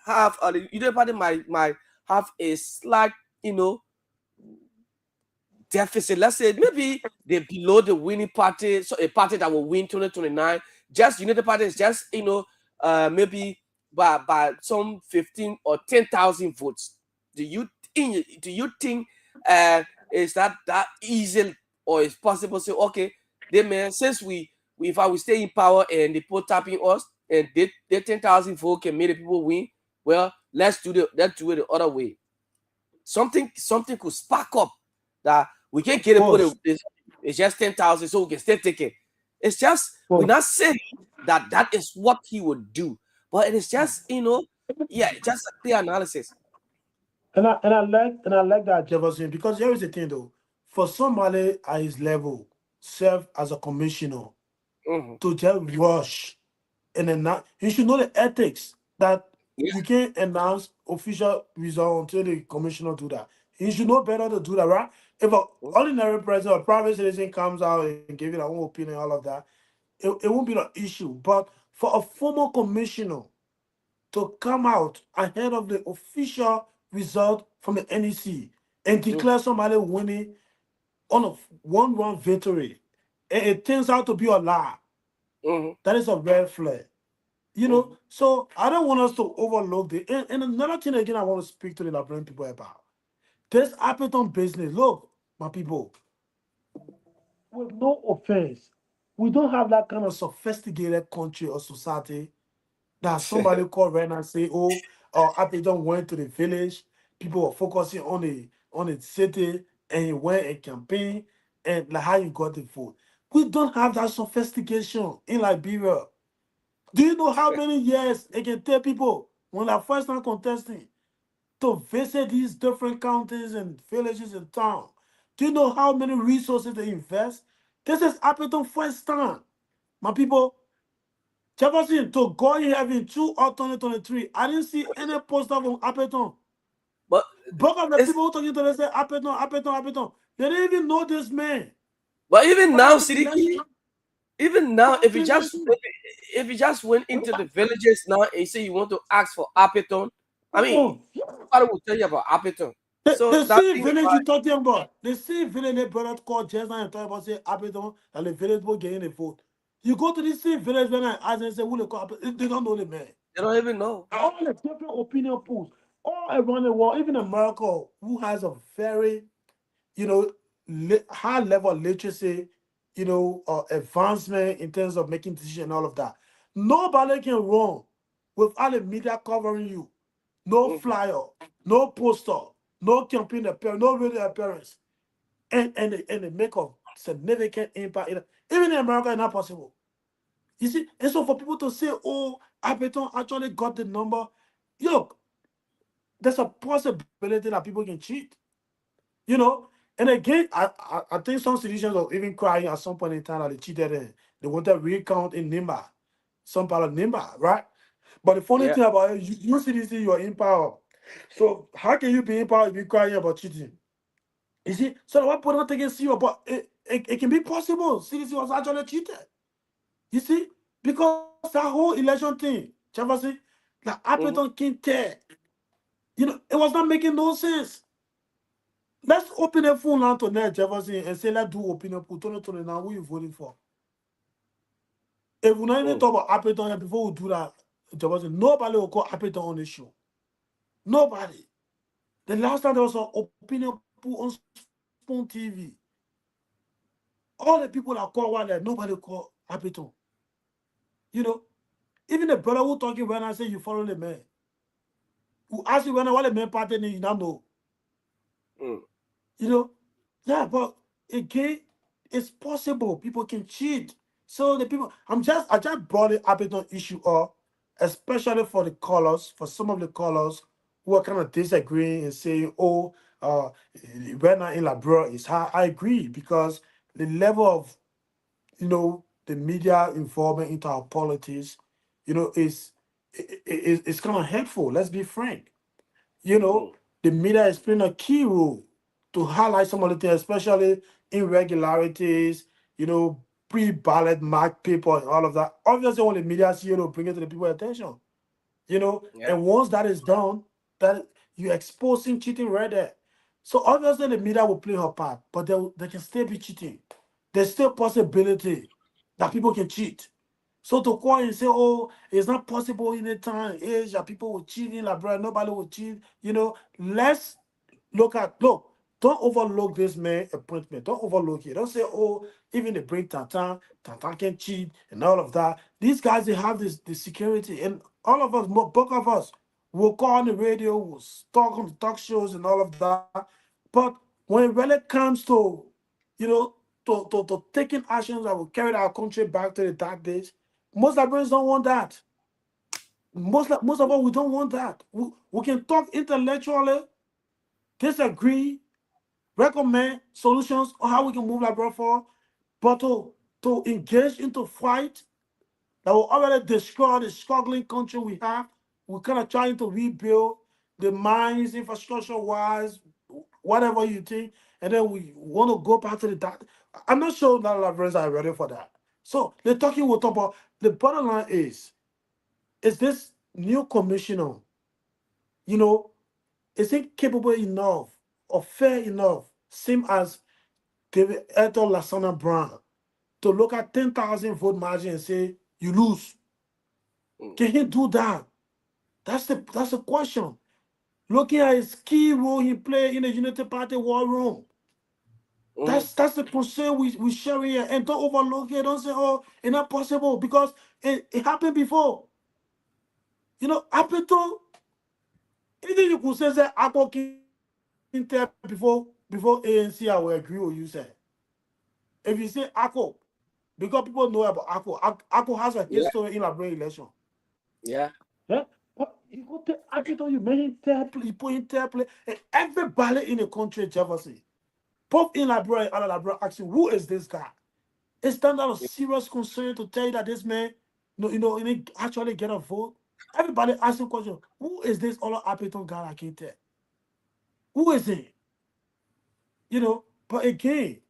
have the Unity Party might have a slight, deficit. Let's say maybe they're below the winning party, so a party that will win 2029. Just Unity Party is just maybe by some 15 or 10,000 votes. Do you think is that easy, or is possible to say, okay, they may, since we stay in power and they put tapping us and they 10,000 votes can make the people win, well, let's do it the other way. Something could spark up that we can't get it. It's just 10,000, so we can still take it. It's just, we're not saying that is what he would do, but it is just just a clear analysis. And I like that, Jefferson, because here is the thing though. For somebody at his level, serve as a commissioner Mm-hmm. to just rush and then not, you should know the ethics that Yeah. you can't announce official result until the commissioner do that. You should know better to do that, right? If an ordinary person or private citizen comes out and give you their own opinion, all of that, it won't be an issue. But for a former commissioner to come out ahead of the official result from the NEC and declare somebody winning on a one-run victory, and it turns out to be a lie, Mm-hmm. that is a red flag. So I don't want us to overlook the and another thing again I want to speak to the Liberian people about. This Appleton business. Look, my people, with no offense, we don't have that kind of sophisticated country or society that somebody call right now and say, oh, Appleton went to the village, people were focusing on the city, and he went and campaign, and like how you got the vote. We don't have that sophistication in Liberia. Do you know how many years it can take people when they're first time contesting to visit these different counties and villages and towns? Do you know how many resources they invest? This is Appleton first time. My people, Jefferson, to go in heaven 2 or 2023, I didn't see any poster from Appleton. But Both of the people who talking to them say Appleton, Appleton, Appleton. They didn't even know this man. but even But now, that Sidiki, election, even now, I'm saying this. if you just went into the villages now and you say you want to ask for Appleton, I mean, Oh, nobody will tell you about Appleton. So the that same thing is village you like, talking about, the same village they brother called just now and talk about say Appleton and the village will get in the vote. You go to this same village when I ask and say who they call Appleton, they don't know the man. they don't even know. All the different opinion polls, all around the world, even America, who has a very you know, high level literacy, advancement in terms of making decisions and all of that. Nobody can run without the media covering you. No Mm-hmm. flyer, no poster, no campaign appearance, no radio appearance, and they make a significant impact. Even in America, it's not possible. You see, and so for people to say, "Oh, Appleton actually got the number," look, there's a possibility that people can cheat. You know, and again, I think some citizens are even crying at some point in time that they cheated and they wanted recount in Nimba, some part of Nimba, right? But the funny Yeah. thing about it, you citizens, you are in power. So how can you be in power if you crying about cheating? You see, so what people don't take it serious, but it can be possible. Citizens was actually cheated. You see, because that whole election thing, Jefferson, like Mm-hmm. Appleton can't care. It was not making no sense. Let's open a phone line to Ned Jefferson and say, let's do opinion poll. Tony, now who you voting for? If we not even talk about Appleton here before we do that, Jefferson, nobody will call Appleton on this show. Nobody. The last time there was an opinion poll on Spoon TV, all the people that call one there, nobody call Appleton. Even the brother who talking when I say you follow the man, who ask you when I want the man party, you don't know. Mm. Yeah, but again, it's possible people can cheat. So I just brought the Appleton issue up, especially for the callers, for some of the callers who are kind of disagreeing and saying, "Oh, right now in Labrador is high." I agree because the level of the media involvement into our politics, is kind of hurtful. Let's be frank. you know, Mm. the media is playing a key role to highlight some of the things, especially irregularities, pre-ballot mark paper and all of that. Obviously, when the media see bring it to the people's attention. Yeah. And once that is done, that you're exposing cheating right there. So obviously the media will play her part, but they can still be cheating. There's still possibility that people can cheat. So to call and say, "Oh, it's not possible in a time age that people will cheat in Liberia, nobody will cheat," let's look, don't overlook this man appointment. Don't overlook it. Don't say, "Oh, even the break Tantan can cheat and all of that." These guys, they have the security, and all of us, both of us, will call on the radio, will talk on the talk shows and all of that. But when it really comes to, you know, to taking actions that will carry our country back to the dark days, most Liberians don't want that. Most of us, we don't want that. We can talk intellectually, disagree, recommend solutions on how we can move abroad for, but to engage into fight that will already destroy the struggling country we have. We're kind of trying to rebuild the mines, infrastructure-wise, whatever you think, and then we want to go back to the that. I'm not sure that Liberians are ready for that. So the talking we'll talk about. The bottom line is this new commissioner, you know, is it capable enough or fair enough, same as David Eto Lasana Brown, to look at 10,000 vote margin and say you lose? Can he do that? That's the question. Looking at his key role he played in the Unity Party war room. That's the concern we share here. And don't overlook it. Don't say, oh, it's not possible, because it happened before. You know, happened to anything you could say Apple can tell before ANC I will agree with you say. If you say Akko, because people know about Akko has a history in Liberia election. Yeah. Yeah? But you go to Akito, you make him third play, you put him third play, and everybody in the country, Jefferson, both in Liberia and out of Liberia, asking, who is this guy? It's done that a serious concern to tell you that this man, he didn't actually get a vote. Everybody asking question, who is this Ola Apiton guy I can't tell? Who is he? But again,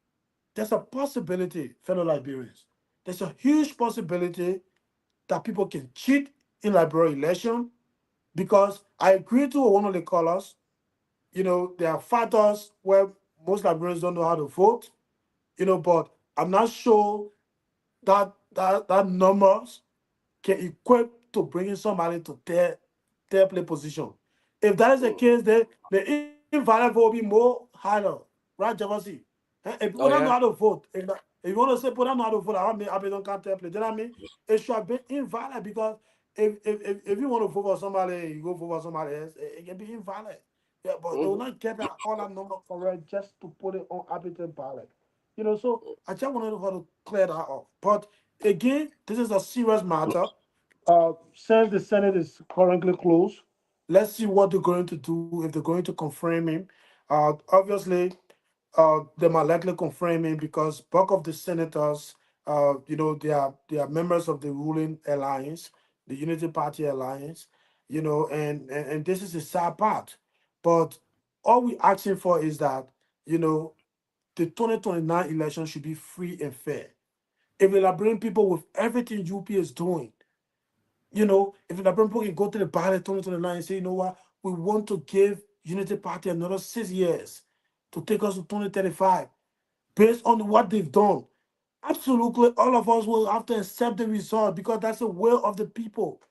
there's a possibility, fellow Liberians. There's a huge possibility that people can cheat in Liberia election, because I agree to one of the callers. There are factors where most Liberians don't know how to vote, but I'm not sure that numbers can equip to bringing somebody to their play position. If that is the case, then the invalid vote will be more higher, right, Javasi? If people don't know how to vote, if you want to say people don't know how to vote, I mean, don't can't play. You know what I mean? It should have been invalid, because if you want to vote for somebody, you go vote for somebody else, it can be invalid. Yeah, but they will not get all that number correct just to put it on Abington ballot. So I just wanted to clear that up. But again, this is a serious matter. Since the Senate is currently closed, let's see what they're going to do, if they're going to confirm him. Obviously, they might likely confirm him, because bulk of the senators, they are members of the ruling alliance, the Unity Party alliance, and this is the sad part. But all we're asking for is that, the 2029 election should be free and fair. If we are bringing people with everything UP is doing, if the people can go to the ballot 2029 and say, you know what, we want to give Unity Party another 6 years to take us to 2035, based on what they've done, absolutely all of us will have to accept the result, because that's the will of the people.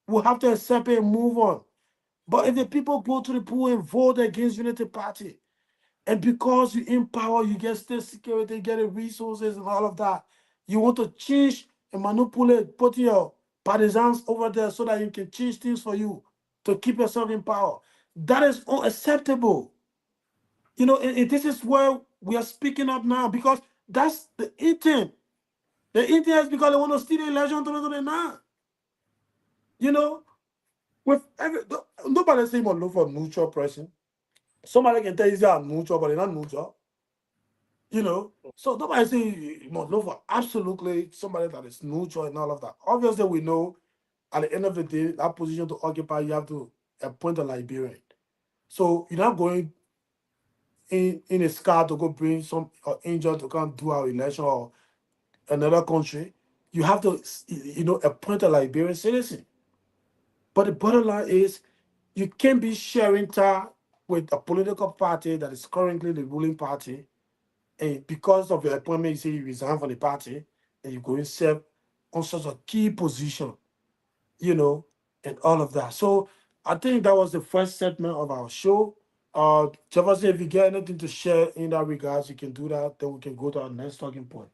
We'll have to accept it and move on. But if the people go to the poll and vote against Unity Party, and because you in power, you get state security, get the resources and all of that, you want to change and manipulate, put your partisans over there so that you can change things for you to keep yourself in power. That is unacceptable. And this is where we are speaking up now, because that's the intent. The intent is because they want to steal the election 2029. With nobody saying about look for neutral person. Somebody can tell you they are neutral, but they're not neutral. So nobody say you must look for absolutely somebody that is neutral and all of that. Obviously, we know at the end of the day, that position to occupy, you have to appoint a Liberian. So you're not going in a scar to go bring some angel to come do our election or another country. You have to, appoint a Liberian citizen. But the bottom line is, you can't be sharing time with a political party that is currently the ruling party, and because of your appointment, you say you resign from the party, and you go and serve on such a key position, and all of that. So I think that was the first segment of our show. Jefferson, if you get anything to share in that regards, you can do that. Then we can go to our next talking point.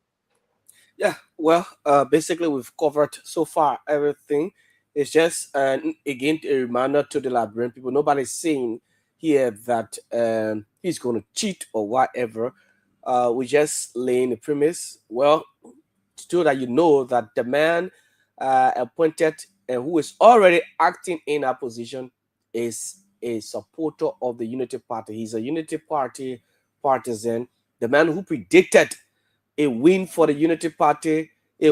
Yeah, well, basically we've covered so far everything. It's just again a reminder to the Liberian people. Nobody's saying here that he's going to cheat or whatever. We're just laying the premise. Well, so that you know that the man appointed and who is already acting in that position is a supporter of the Unity Party. He's a Unity Party partisan, the man who predicted a win for the Unity Party, a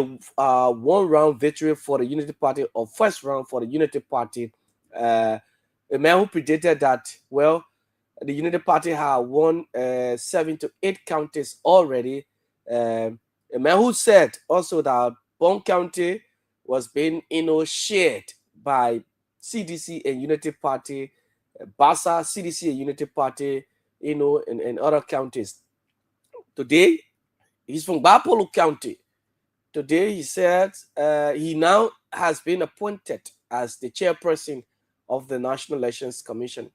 one-round victory for the Unity Party, or first round for the Unity Party. A man who predicted that, well, the Unity Party had won 7 to 8 counties already. A man who said also that Bond County was being, shared by CDC and Unity Party, Bassa, CDC and Unity Party, and other counties. Today, he's from Bapolo County. Today, he said he now has been appointed as the chairperson of the National Elections Commission.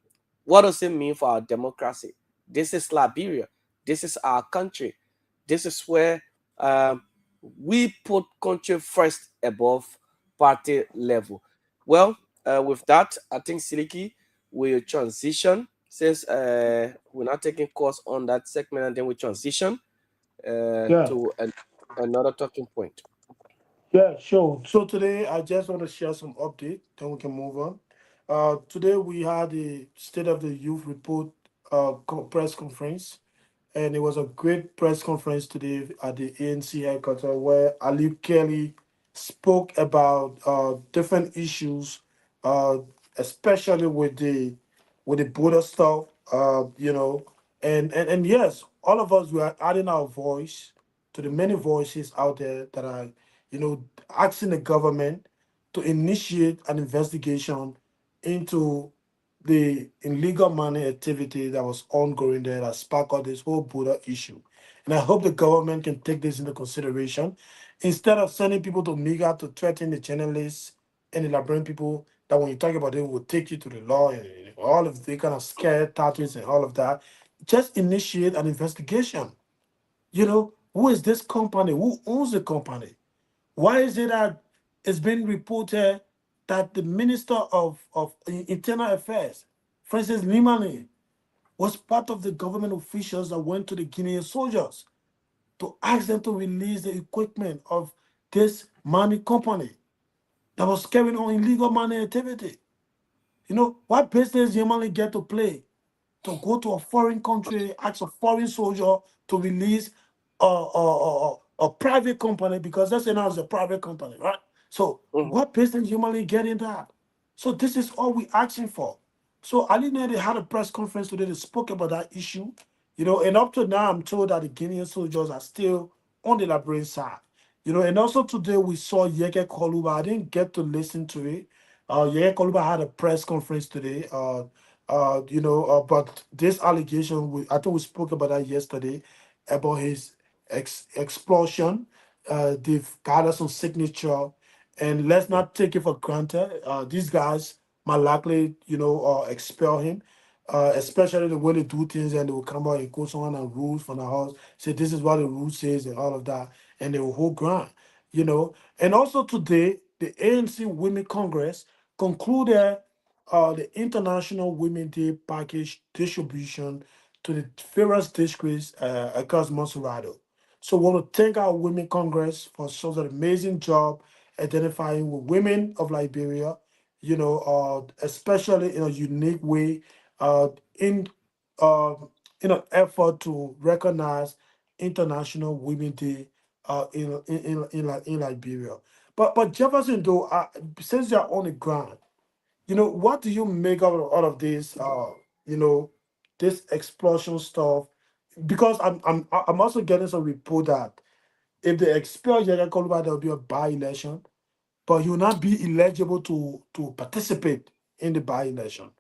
What does it mean for our democracy? This is Liberia. This is our country. This is where we put country first above party level. Well, with that, I think Siliki will transition since we're not taking course on that segment, and then we transition Yeah. to another talking point. Yeah, sure. So today I just want to share some update, then we can move on. Today we had the State of the Youth Report press conference, and it was a great press conference today at the ANC headquarters where Ali Kelly spoke about different issues, uh, especially with the border stuff, and yes, all of us we are adding our voice to the many voices out there that are, asking the government to initiate an investigation into the illegal money activity that was ongoing there that sparked out this whole border issue. And I hope the government can take this into consideration instead of sending people to MIGA to threaten the journalists and the Liberian people that when you talk about it will take you to the law and all of the kind of scared tactics and all of that. Just initiate an investigation. Who is this company? Who owns the company? Why is it that it's been reported that the Minister of Internal Affairs, Francis Limani, was part of the government officials that went to the Guinean soldiers to ask them to release the equipment of this money company that was carrying on illegal money activity? What business Yemali get to play to go to a foreign country, ask a foreign soldier to release a private company, because that's now is a private company, right? So what business humanly get in that? So this is all we asking for. So Ali Nede had a press conference today that spoke about that issue, and up to now I'm told that the Guinean soldiers are still on the Liberian side. And also today we saw Yeke Koluba. I didn't get to listen to it. Yeke Koluba had a press conference today. But this allegation, I think we spoke about that yesterday, about his explosion. They've gathered some signature, and let's not take it for granted. These guys might likely, expel him, especially the way they do things, and they will come out and quote someone on rules from the house, say this is what the rule says and all of that, and they will hold ground. And also today, the ANC Women Congress concluded the International Women Day package distribution to the various districts across Monserrato. So we want to thank our Women Congress for such an amazing job identifying with women of Liberia, especially in a unique way, in uh, in an effort to recognize International Women Day in Liberia. But Jefferson, though, since you're on the ground, what do you make out of all of this? This explosion stuff, because I'm also getting some report that if they expel Yaya Koluba, there will be a by-election, but he will not be eligible to participate in the by-election.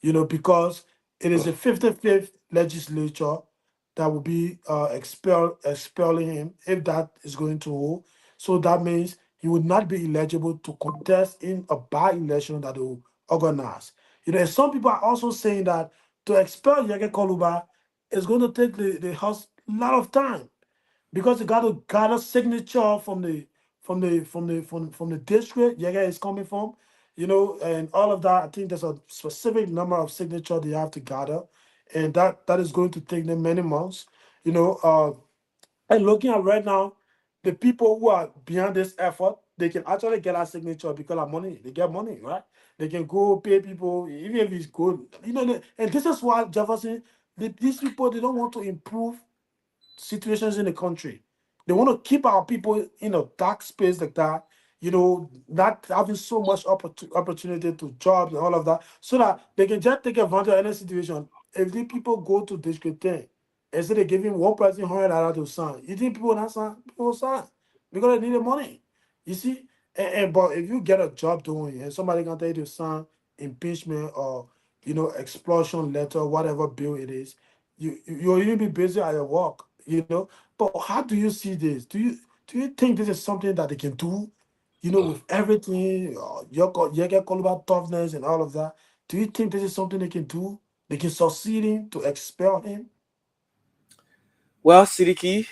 Because it is the 55th legislature that will be expelling him if that is going to hold. So that means he would not be eligible to contest in a by-election that they will organize. And some people are also saying that to expel Yege Koluba is going to take the House a lot of time, because you got to gather signature from the district Yege is coming from, and all of that. I think there's a specific number of signature they have to gather, and that is going to take them many months. And looking at right now, the people who are behind this effort, they can actually get our signature because of money. They get money, right? They can go pay people, even if it's good. And this is why Jefferson, these people, they don't want to improve situations in the country. They want to keep our people in a dark space like that, not having so much opportunity to jobs and all of that, so that they can just take advantage of any situation. If the people go to District 10, instead of giving one person $100 to sign, you think people will not sign? People will sign because they need the money. You see? But if you get a job doing and somebody can tell you to sign impeachment or expulsion letter, whatever bill it is, you'll even be busy at your work. But how do you see this? Do you think this is something that they can do? With everything, you get called about toughness and all of that. Do you think this is something they can do? They can succeed in to expel him? Well, Sidiki,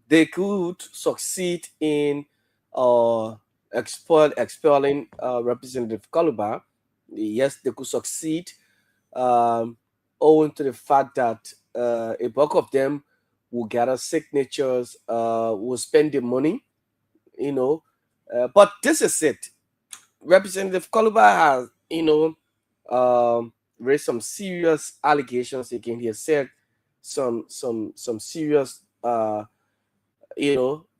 they could succeed in uh, expelling Representative Kaluba. Yes, they could succeed, um, owing to the fact that a bulk of them will gather signatures, will spend the money, you know. But this is it. Representative Kaluba has, raised some serious allegations again. He has said some serious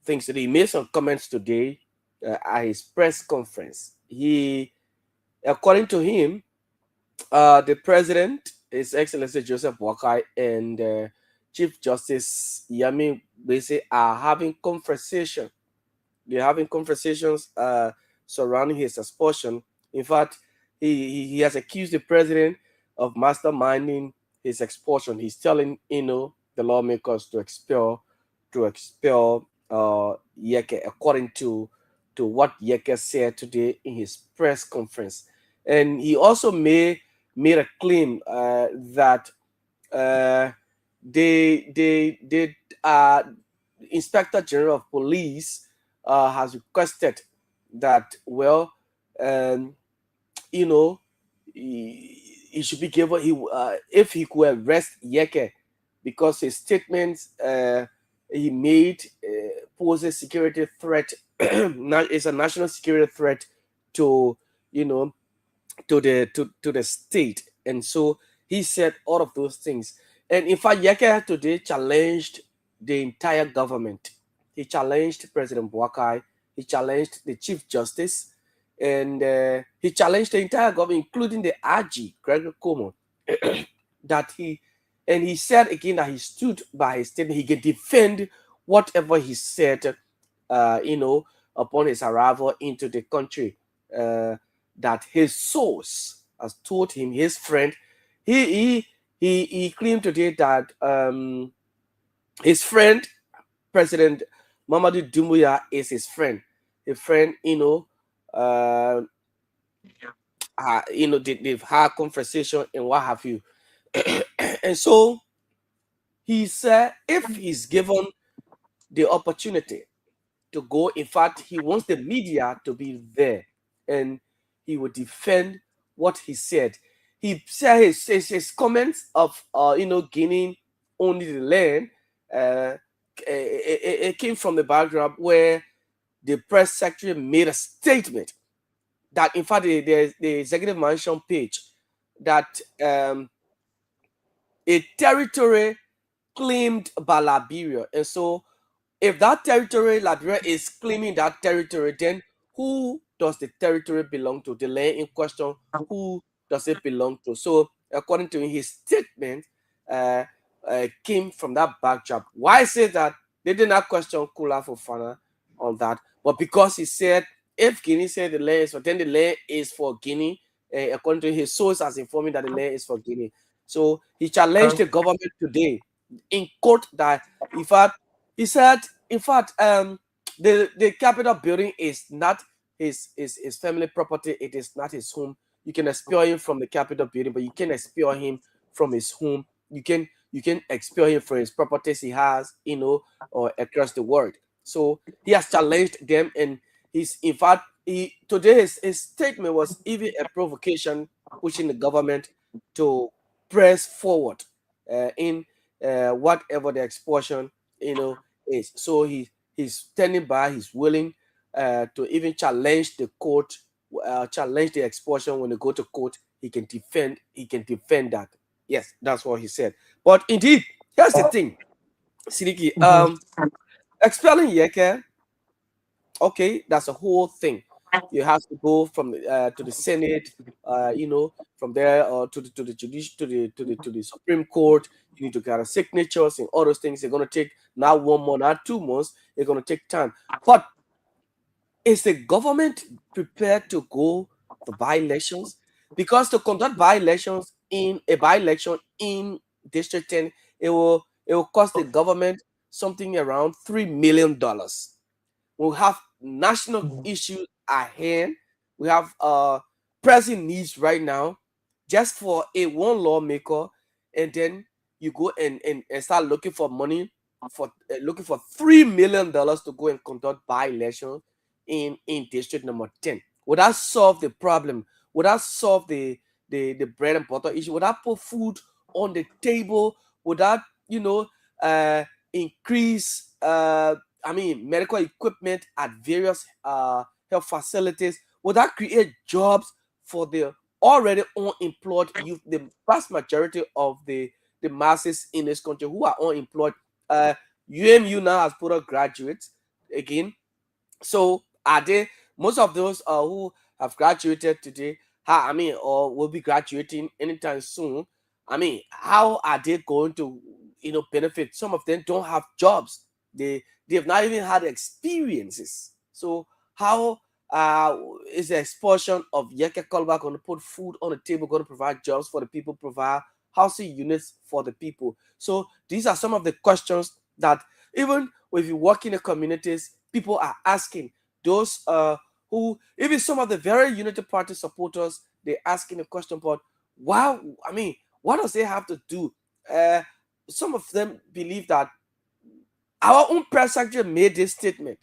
things today. He made some comments today at his press conference. According to him, the president, His Excellency Joseph Wakai, and Chief Justice Yami Bese are having conversation. They're having conversations surrounding his expulsion. In fact, he has accused the president of masterminding his expulsion. He's telling the lawmakers to expel Yeke, according to what Yeke said today in his press conference. And he also made a claim that uh, they Inspector General of Police has requested that, well, um, you know he should be given, if he could arrest Yeke, because his statements he made poses security threat. It's a national security threat to you know to the state. And so he said all of those things. And in fact, Yeke today challenged the entire government. He challenged President Buakai. He challenged the Chief Justice, and he challenged the entire government, including the RG, Gregory Como, that he said again that he stood by his statement. He can defend whatever he said, upon his arrival into the country. That his source has told him, his friend, he claimed today that his friend, President Mamadou Doumbouya, is his friend. A friend, they've had conversation and what have you. And so he said if he's given the opportunity to go, in fact, he wants the media to be there, and he would defend what he said. He said his comments of gaining only the land, it came from the background where the press secretary made a statement that, in fact, the executive mansion page, that a territory claimed by Liberia. And so if that territory, Liberia is claiming that territory, then who does the territory belong to? The land in question, who does it belong to? So according to his statement, came from that backdrop. Why I say that? They did not question Kula Fofana on that, but because he said if Guinea said the land is for, then the land is for Guinea. According to his source, as informing that the land is for Guinea. So he challenged the government today in court that, in fact, he said, in fact, the Capitol building is not his family property. It is not his home. You can expel him from the Capitol building, but you can expel him from his home. You can expel him from his properties he has, or across the world. So he has challenged them, and he's, in fact, today his statement was even a provocation, pushing the government to press forward in whatever the expulsion is. So he's standing by, he's willing, to even challenge the court, challenge the expulsion when they go to court. He can defend. He can defend that. Yes, that's what he said. But indeed, here's the thing, Sidiki. Expelling Yeke, okay, that's a whole thing. You have to go from to the Senate, from there to the judicial to the Supreme Court. You need to gather signatures and all those things. They're gonna take now 1 month, now 2 months. They're gonna take time. But is the government prepared to go for by-elections? Because to conduct by-elections in a by-election in District 10, it will cost the government something around $3 million. We have national issues at hand. We have pressing needs right now, just for a one lawmaker, and then you go and start looking for money for looking for $3 million to go and conduct by-election in district number 10. Would that solve the problem? Would that solve the bread and butter issue? Would that put food on the table? Would that increase medical equipment at various health facilities? Would that create jobs for the already unemployed youth, the vast majority of the masses in this country who are unemployed? UMU now has put out graduates again. So are they, most of those who have graduated today, or will be graduating anytime soon? How are they going to benefit? Some of them don't have jobs. They have not even had experiences. So how is the expulsion of Yeke Kolba going to put food on the table, going to provide jobs for the people, provide housing units for the people? So these are some of the questions that even if you work in the communities, people are asking. Those who, even some of the very Unity Party supporters, they're asking the question about why, what does they have to do? Some of them believe that our own press secretary made this statement.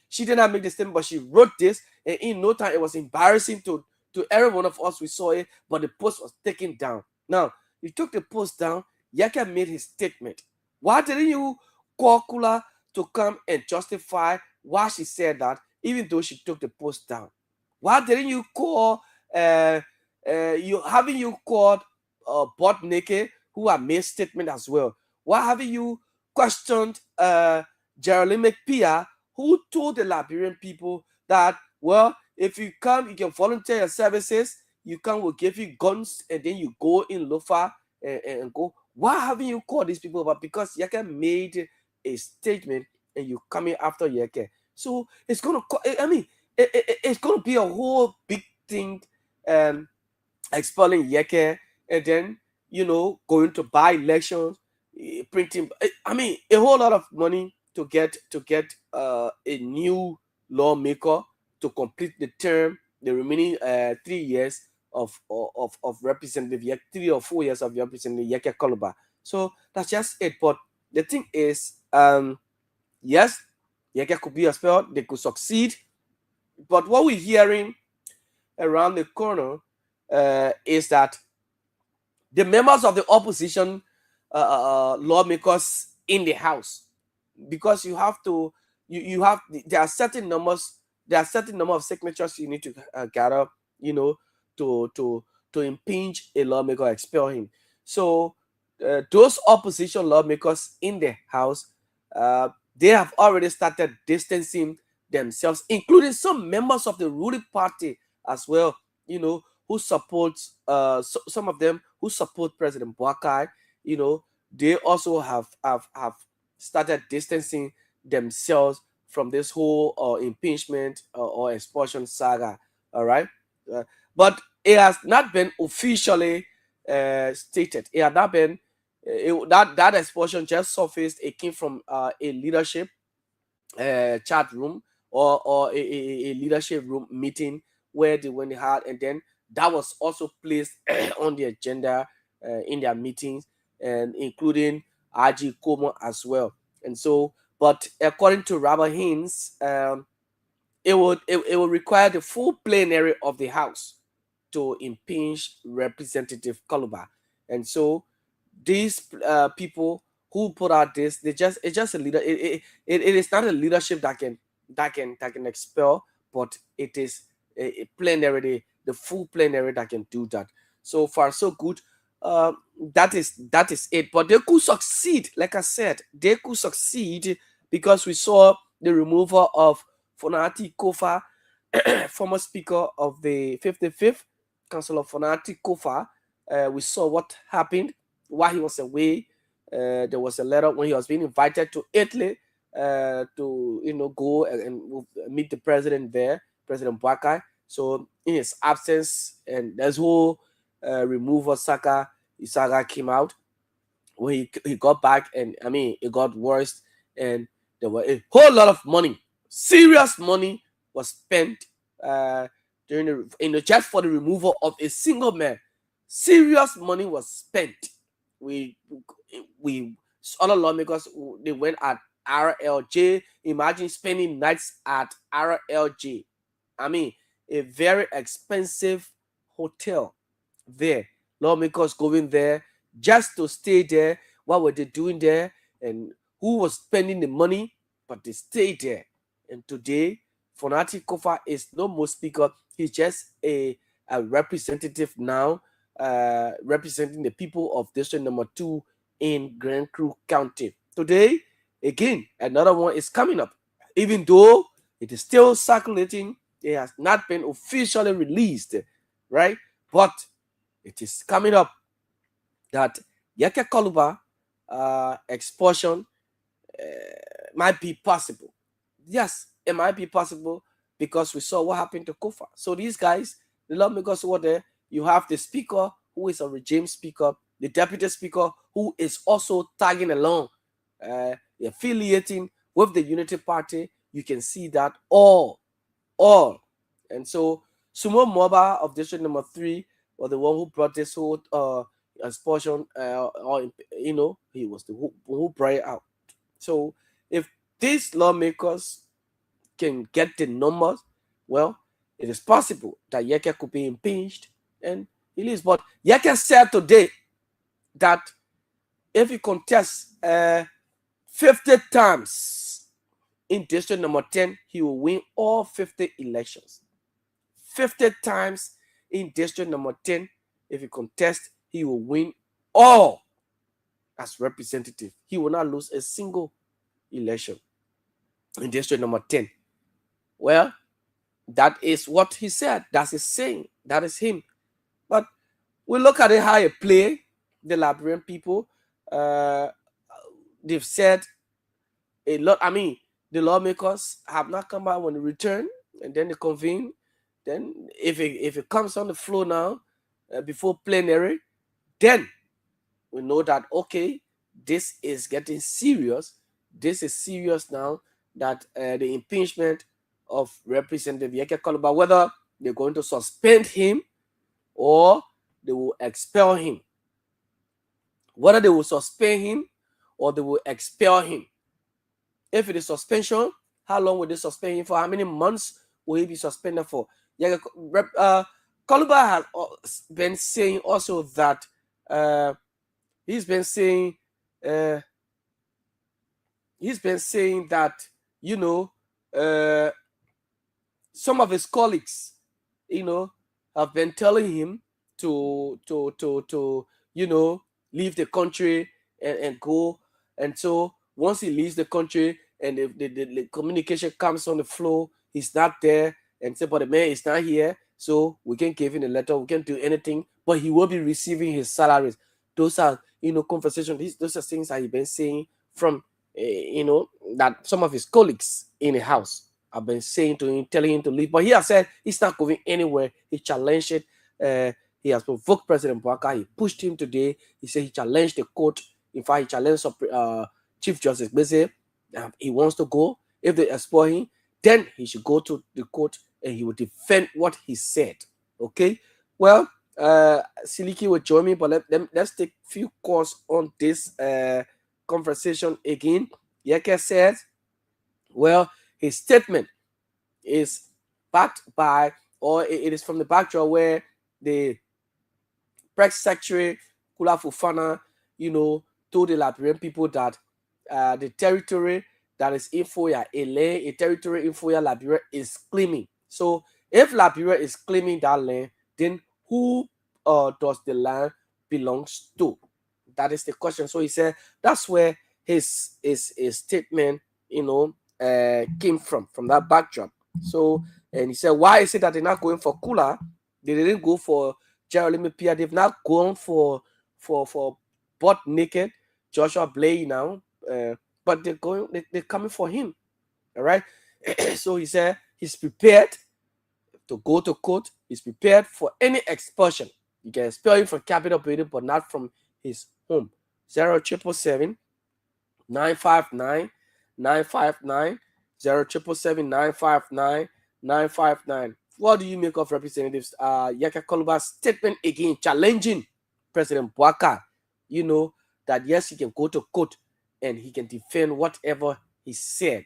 She did not make the statement, but she wrote this, and in no time it was embarrassing to every one of us. We saw it, but the post was taken down. Now, you took the post down, Yeke made his statement. Why didn't you call Kula to come and justify why she said that, even though she took the post down? Why didn't you call you called Bot Neke, who have made statement as well? Why haven't you questioned Geraldine McPia, who told the Liberian people that, well, if you come, you can volunteer your services, you come, we'll give you guns, and then you go in Lofa and go. Why haven't you called these people? But because Yeke made a statement and you coming after Yeke. So it's gonna it's gonna be a whole big thing, expelling Yeke, and then going to buy elections, printing a whole lot of money to get a new lawmaker to complete the term, the remaining 3 years of Representative Yeke, 3 or 4 years of Representative Yeke Koluba. So that's just it. But the thing is, yes, Yeke could be expelled, they could succeed. But what we're hearing around the corner is that the members of the opposition lawmakers in the House, because you have to, there are certain numbers, of signatures you need to gather, to impinge a lawmaker, expel him. So those opposition lawmakers in the House, they have already started distancing themselves, including some members of the ruling party as well, who supports some of them who support President Boakai. They also have started distancing themselves from this whole impeachment or expulsion saga. All right, but it has not been officially stated. It had not been that expulsion just surfaced. It came from a leadership chat room or a leadership room meeting where they went hard, and then that was also placed on the agenda in their meetings, and including RG Como as well. And so, but according to Robert Haynes, it would require the full plenary of the House to impeach Representative Koluba. And so these people who put out this, it's just a leader. It is not a leadership that can that can expel, but it is a plenary, the full plenary that can do that. So far, so good. That is it. But they could succeed, like I said, they could succeed because we saw the removal of Fonati Kofa, former speaker of the 55th Council of Fonati Kofa. We saw what happened while he was away. There was a letter when he was being invited to Italy to go and meet the president there, President Bwakai. So in his absence, and there's whole removal saga came out when he got back, and I mean it got worse, and there were a whole lot of money, serious money was spent during just for the removal of a single man. Serious money was spent. We other lawmakers, they went at RLJ. Imagine spending nights at RLJ. I mean, a very expensive hotel there. Lawmakers going there just to stay there. What were they doing there? And who was spending the money? But they stayed there. And today, Fonati Kofa is no more speaker. He's just a representative now, representing the people of District Number 2 in Grand Crew County. Today, again, another one is coming up. Even though it is still circulating, it has not been officially released, right? But it is coming up that Yeke Koluba expulsion might be possible. Yes, it might be possible because we saw what happened to Kofa. So these guys, the lawmakers were there. You have the speaker who is a regime speaker, the deputy speaker who is also tagging along, affiliating with the Unity Party. You can see that all. And so Sumo Moba of District Number 3 was the one who brought this whole expulsion, he was the who brought it out. So if these lawmakers can get the numbers, well, it is possible that Yeke could be impeached and released. But Yeke said today that if he contests 50 times in District Number 10, he will win all 50 elections. 50 times in District Number 10, if he contests, he will win all as representative. He will not lose a single election in District Number 10. Well, that is what he said. That's his saying. That is him. But we look at it how he play. The Liberian people, they've said a lot. I mean, the lawmakers have not come back when they return, and then they convene. Then if it comes on the floor now, before plenary, then we know that, okay, this is getting serious. This is serious now, that the impeachment of Representative Yeke Koluba, whether they're going to suspend him or they will expel him. Whether they will suspend him or they will expel him. If it is suspension, how long will they suspend him for? How many months will he be suspended for? Koluba has been saying also that he's been saying that, some of his colleagues, have been telling him to leave the country and go. And so once he leaves the country and the communication comes on the floor, he's not there, and say, but the man is not here, so we can give him a letter, we can't do anything, but he will be receiving his salaries. Those are, conversations. Those are things that he's been saying from, that some of his colleagues in the house have been saying to him, telling him to leave. But he has said he's not going anywhere. He challenged it. He has provoked President Bwaka. He pushed him today. He said he challenged the court. In fact, he challenged Chief Justice Beze. He wants to go. If they expel him, then he should go to the court and he will defend what he said. Okay? Well, Siliki will join me, but let's take a few calls on this conversation again. Yeke said, well, his statement is backed by, or it is from the backdrop where the press secretary Kula Fufana, told the Liberian people that the territory that is Infoya, a territory Infoya Liberia is claiming. So if Liberia is claiming that land, then who does the land belongs to? That is the question. So he said that's where his statement, came from that backdrop. So, and he said, why is it that they're not going for Kula? They didn't go for Jeremy Pia. They've not gone for butt naked Joshua Blay now, but they're coming for him. All right. So he said he's prepared to go to court. He's prepared for any expulsion. You can expel him from capital building, but not from his home. 0777 959 959 0777 959 959. What do you make of Representatives Yaka Koluba's statement again, challenging President Bouaka? You know that yes, he can go to court and he can defend whatever he said.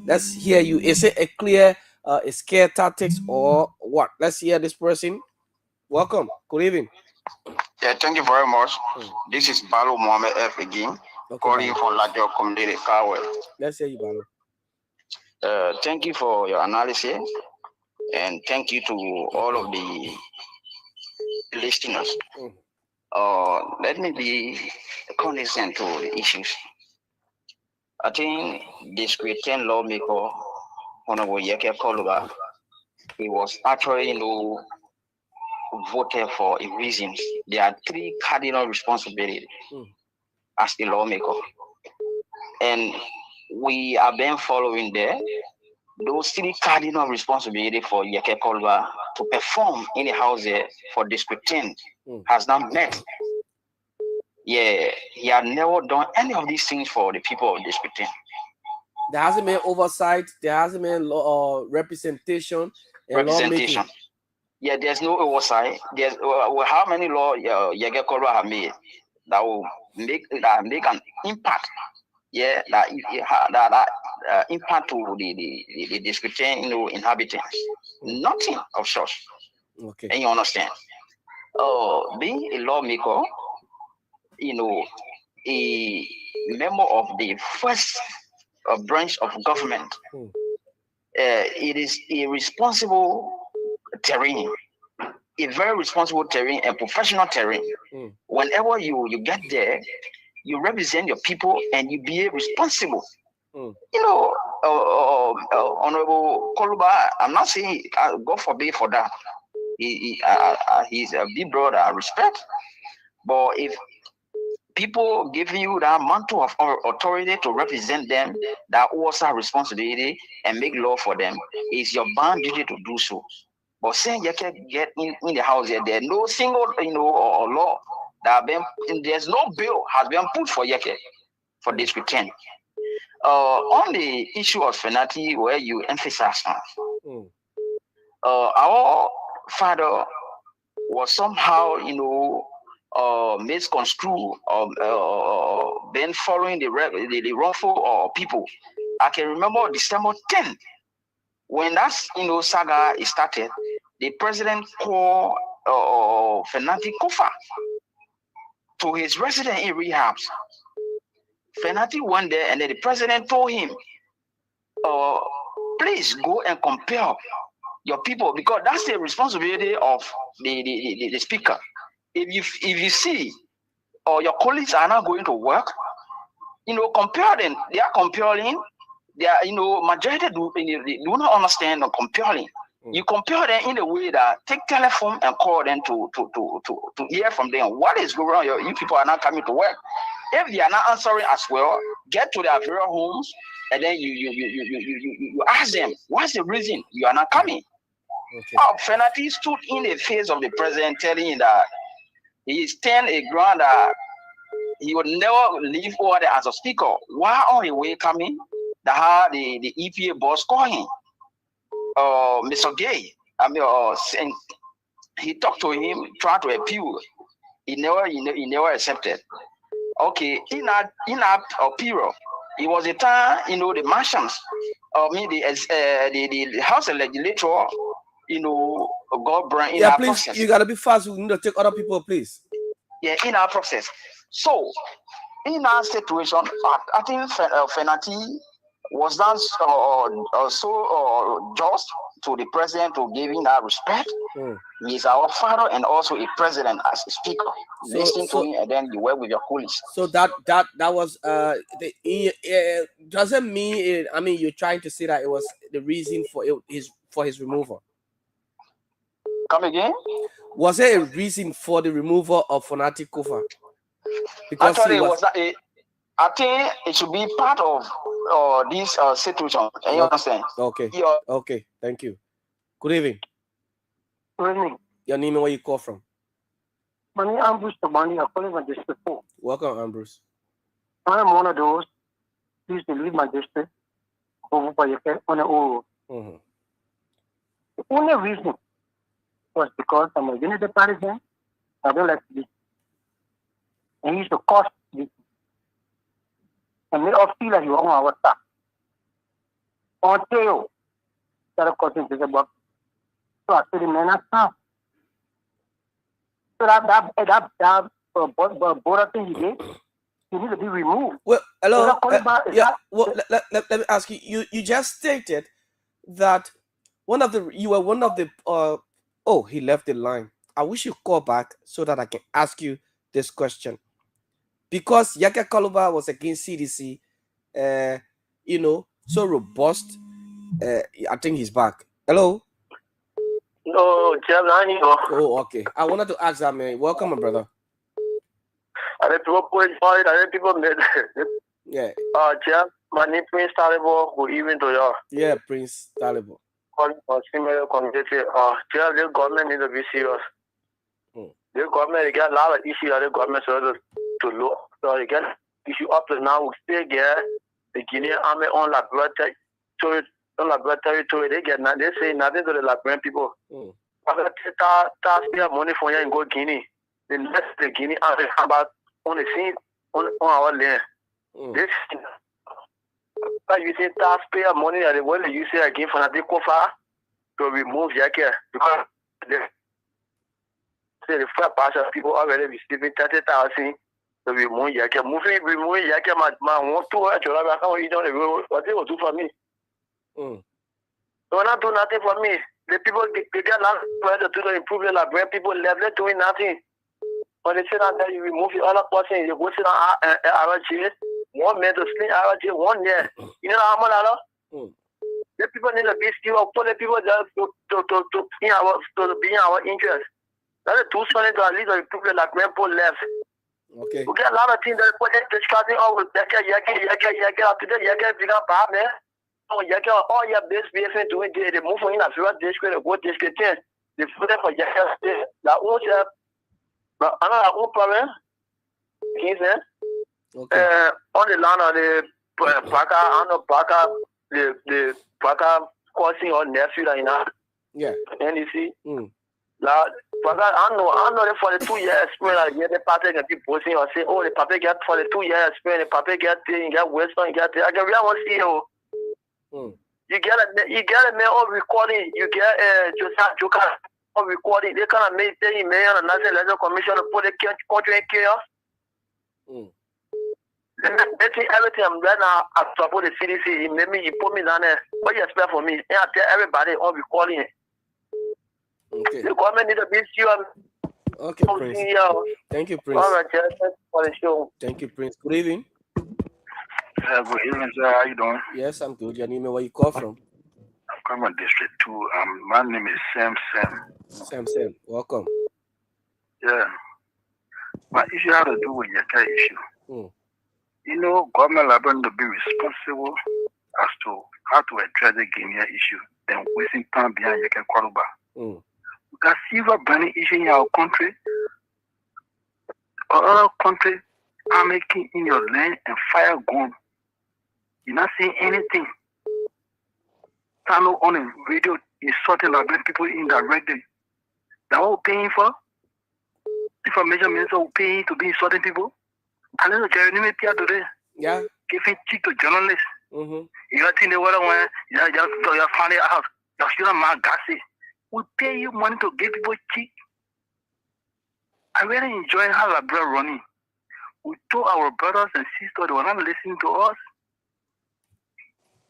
Let's hear you. Is it a clear scare tactics or what? Let's hear this person. Welcome. Good evening. Yeah, thank you very much. This is Balo Mohammed F again, calling from Lajo Community Kawe. Let's hear you, Balo. Thank you for your analysis, and thank you to all of the listeners. Let me be condescending to the issues. I think this Christian lawmaker, Honorable Yeke Koluba, he was actually voted for a reason. There are three cardinal responsibilities as the lawmaker. And we have been following there. Those three cardinal responsibilities for Yeke Koluba to perform in the house for District 10 has not met. Yeah, he had never done any of these things for the people of District 10. There hasn't been oversight. There hasn't been representation. Representation. Yeah, there's no oversight. There's how many laws Yeke Koluba have made that will make an impact. Yeah, that impact to the District 10 inhabitants. Nothing of such. Okay. And you understand? Being a lawmaker, a member of the first branch of government, it is a responsible terrain, a very responsible terrain and professional terrain. Whenever you get there, you represent your people and you be responsible. Honorable Koluba, I'm not saying God forbid for that. He's a big brother, I respect. But if people give you that mantle of authority to represent them, that also responsibility and make law for them, it's your bound duty to do so. But saying you can get in the house here, there's no single or law that there's no bill has been put for Yeke for District 10. On the issue of Fenati, where you emphasize on, our father was somehow misconstrued or been following the wrongful people. I can remember December 10th when that saga started. The president called Fenati Kofa to his residence in rehabs. Fenati went there, and then the president told him, please go and compel your people, because that's the responsibility of the speaker. If you see your colleagues are not going to work, compel them. They are compelling. They are, majority do not understand the compelling. You compel them in a way that take telephone and call them to hear from them what is going on. You people are not coming to work. If they are not answering as well, get to their various homes and then you ask them, what's the reason you are not coming? Okay. Fenati stood in the face of the president telling him that he stand a ground that he would never leave over there as a speaker. While on the way coming, the EPA boss called him, Mr. Gay. And he talked to him, tried to appeal. He never accepted. Okay, in that period, it was a time, the marshals, the House of Legislature, God brand in our please, process. You gotta be fast. We need to take other people, please. Yeah, in our process. So, in our situation, I think Fenati was that so just to the president to give him that respect? He is our father and also a president as a speaker. Listen to him and then you work with your colleagues. So that was doesn't mean it, I mean, you're trying to say that it was the reason for his removal. Come again? Was there a reason for the removal of Fonati Kofa? Because actually, I think it should be part of this situation. You understand? Okay. Okay. Thank you. Good evening. Good evening. Your name and where you call from? My name is Ambrose Tabani. I'm calling from District 4. Welcome, Ambrose. I am one of those who used to leave my district over by on the old. The only reason was because I'm a unity partisan. I don't like to be. And he used to cost me. And made us feel like you are on our staff. Until that costing this about. So I said, man, that's tough. So that border thing he did, he needs to be removed. Well, hello. Well, let me ask you. You just stated that you were one of the. Oh, he left the line. I wish you call back so that I can ask you this question. Because Yaka Kaluba was against CDC, so robust. I think he's back. Hello. No, oh, okay. I wanted to ask that, man. Welcome, my brother. People made. Yeah. My name is Prince Talibo. Good evening to you. Yeah, Prince Talibo. Similar community. The government needs to be serious. The government got a lot of issues. The government to look. So they get issue up to now. We still get the Guinean army on laboratory. They get they say nothing to the Liberian people. Tax money for you and go Guinea. Then let the Guinea army about on the scene on our land. This you say taxpayer money and the way you say again for the Kofa to remove Yaka because the first part of people already receiving 30,000 to remove Yaka. Remove Yaka, my want to actually I can't eat on the road. What they will do for me? They will not do nothing for me. The people they get not to improve the Liberian people left doing nothing. When they say that you remove the other person, you go sit on RG, 1 minute to sleep RG, 1 year. You know how much the people need to be still for the people just to be our interest. That's the two songs to at least improve the Liberian people left. Okay. We get a lot of things that put it discussing over Yaka today, Yaka bigger bad man. Yaka all your best BFN doing they move in a few district or go district 10. They put it for Yaka state. That won't have but another own problem is on the land of the Paka and the Paka the Paka causing on nephew in yeah. And you see now I know for the 2 years experience I get the party can be posting or say, oh the papa get for the 2 years experience, the papa get thing, get Western, get I can really want to see you. You get a man of recording, you get a Joker of recording, they kind of make the mayor and national election commission to put the country in chaos. They think everything I'm right now I support the CDC, he made me, he put me down there. What you expect from me? And I tell everybody on recording. Okay. The government need to be sure. Okay, Prince. Thank you, Prince. All right, thanks for the show. Thank you, Prince. Good evening. Good evening, sir. How you doing? Yes, I'm good. Your name and where you call from? I'm coming from District 2. My name is Sam. Sam, welcome. Yeah. My issue has to do with your car issue. You know, government liable to be responsible as to how to address the Guinea issue than wasting time behind your car Kwaluba. We got silver burning issue in our country. Other countries are making in your land and fire gone. You're not seeing anything. Channel on the radio insulting Liberian people indirectly. That's what we're paying for. Information minister will pay to be insulting people. And then Jeremy Pierre today. Yeah. Giving cheek to journalists. You got in the water when you're finding out. You're still my gassy. We pay you money to give people cheek. I really enjoy how Liberia running. We told our brothers and sisters they were not listening to us.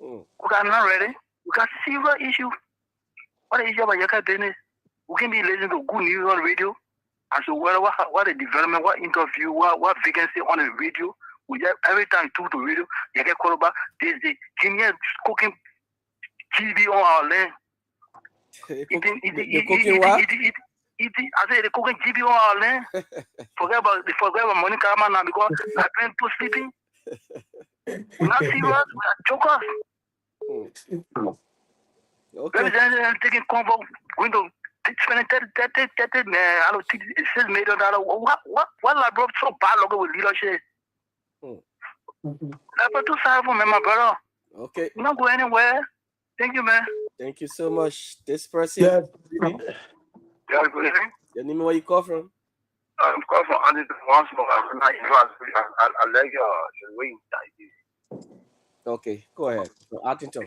I'm not ready. We got serious issue. What is issue about your business? We can be listening to good news on radio. And so what the development, what interview, what vacancy on the radio. We have every time to the radio, you get called about this day. Can you cooking TV on our land? Cooking what? I say the cooking TV on our land. Forget about money come now because my friend too sleeping. We're not serious, we are jokers. Okay. Representative taking convo, going to spending $30 million. What like bro so bad logo with leadership? That's too sad for me, my brother. Okay. We're not going anywhere. Thank you, man. Thank you so much. This person. Yeah. Yeah, good evening. Your name, where you call from? I'm calling from Andy once more. I like your way. Okay, go ahead. Artington.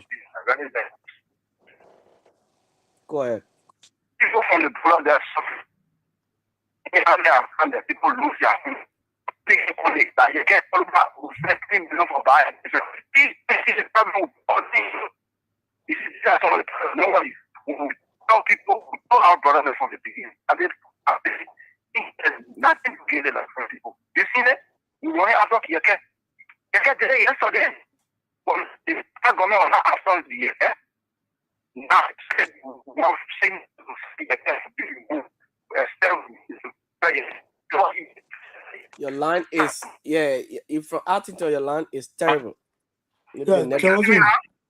Go ahead. People from the blood that suffer. People lose their home. That you get all about who spend $3 million for buying. This is the problem with all things. This is just all the problem. Nobody. We tell people, we tell our brothers from the beginning. And there's nothing to get like from people. You see that? You want to talk you can. You can today, yesterday. Well, if I go on after the year, now it's now saying your line is if from Artington, your line is terrible.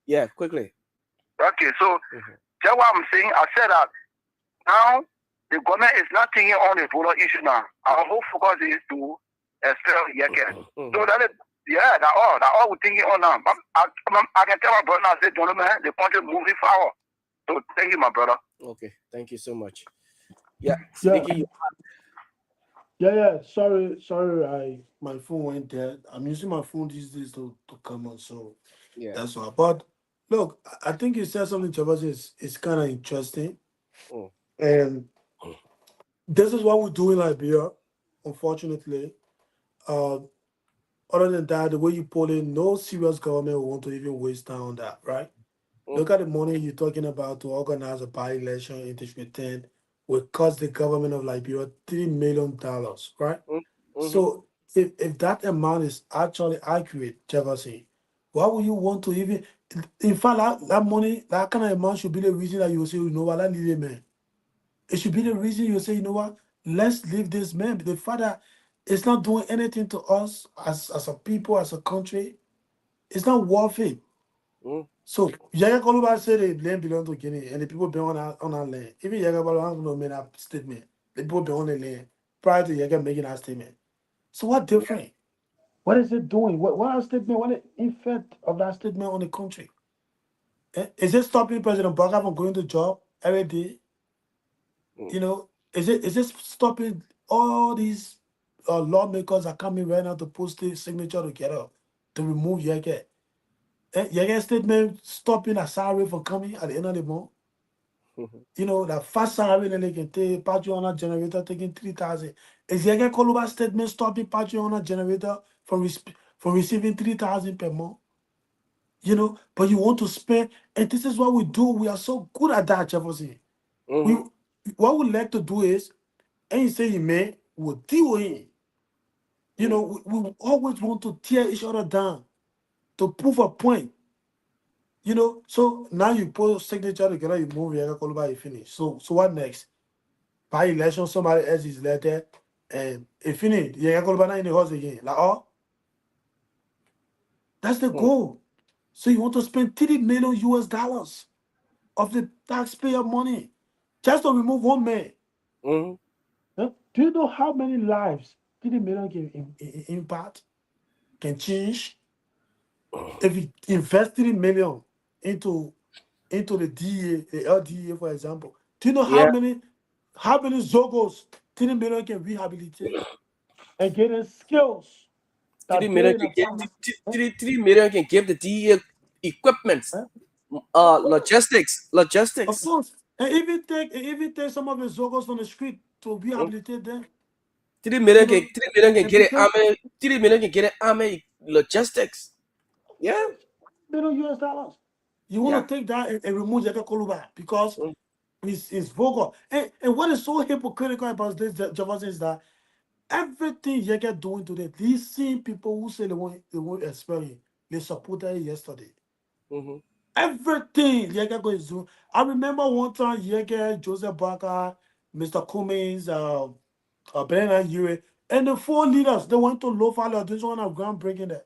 Yeah, quickly. Okay, so that's what I'm saying. I said that now the government is not taking on the voter issue now. Our whole focus is to expel Yeke. So that is that's all we're thinking on now. I can tell my brother now, I said, gentlemen, the country moving forward. So thank you, my brother. Okay, thank you so much. Yeah, speaking. Yeah. Sorry. My phone went dead. I'm using my phone these days to come on, so that's why. But look, I think you said something, Javas, is kind of interesting, and this is what we do in Liberia. Unfortunately, other than that, the way you put it, no serious government will want to even waste time on that, right? Look at the money you're talking about to organize a by-election in 2010 will cost the government of Liberia $3 million, right? So if that amount is actually accurate, Jefferson, why would you want to even, in fact, that money, that kind of amount should be the reason that you will say, you know what, I need a man. It should be the reason you say, you know what, let's leave this man. The father is not doing anything to us as a people, as a country. It's not worth it. So Yaga Koluba said the land belongs to Guinea and the people be on our land. Even Yaga Koluba made that statement. The people be on the land prior to Yaga making that statement. So what different? What is it doing? What statement? What is the effect of that statement on the country? Is it stopping President Baka from going to job every day? You know, is it stopping all these lawmakers that are coming right now to post the signature together to remove Yaga? Yaga statement stopping a salary from coming at the end of the month. You know, that fast salary that they can take, Patri on a generator taking 3,000. Is Yaga Koluba statement stopping Patri on a generator from receiving 3,000 per month? You know, but you want to spend, and this is what we do. We are so good at that, Jefferson. What we like to do is, and you say you may, we'll deal with him. You know, we always want to tear each other down to prove a point. You know, so now you put signature together, you move Yaga Koluba, you finish. So what next? By election, somebody else is elected, and it finished. Yaga Koluba not in the house again. Like, that's the goal. So you want to spend $30 million US of the taxpayer money just to remove one man. Do you know how many lives $30 million can impact, can change? If you invest $30 million into the DEA, the LDA, for example, do you know how many Zogos $30 million can rehabilitate and getting skills? 3 million can give the DEA equipment, logistics. Of course, and even take some of the Zogos on the street to rehabilitate them. 3 million can get it. 3 million can get it. Army logistics. Yeah. million US dollars. You want to take that and remove Yeke Koluba because it's vocal. And what is so hypocritical about this, Jefferson, is that everything Yeke doing today, these same people who say they won't expel him, they supported it yesterday. Mm-hmm. Everything Yeke is doing. I remember one time Yeke, Joseph Barker, Mr. Cummings, Bernard Yure, and the 4 leaders, they went to Lofa. This one of groundbreaking there.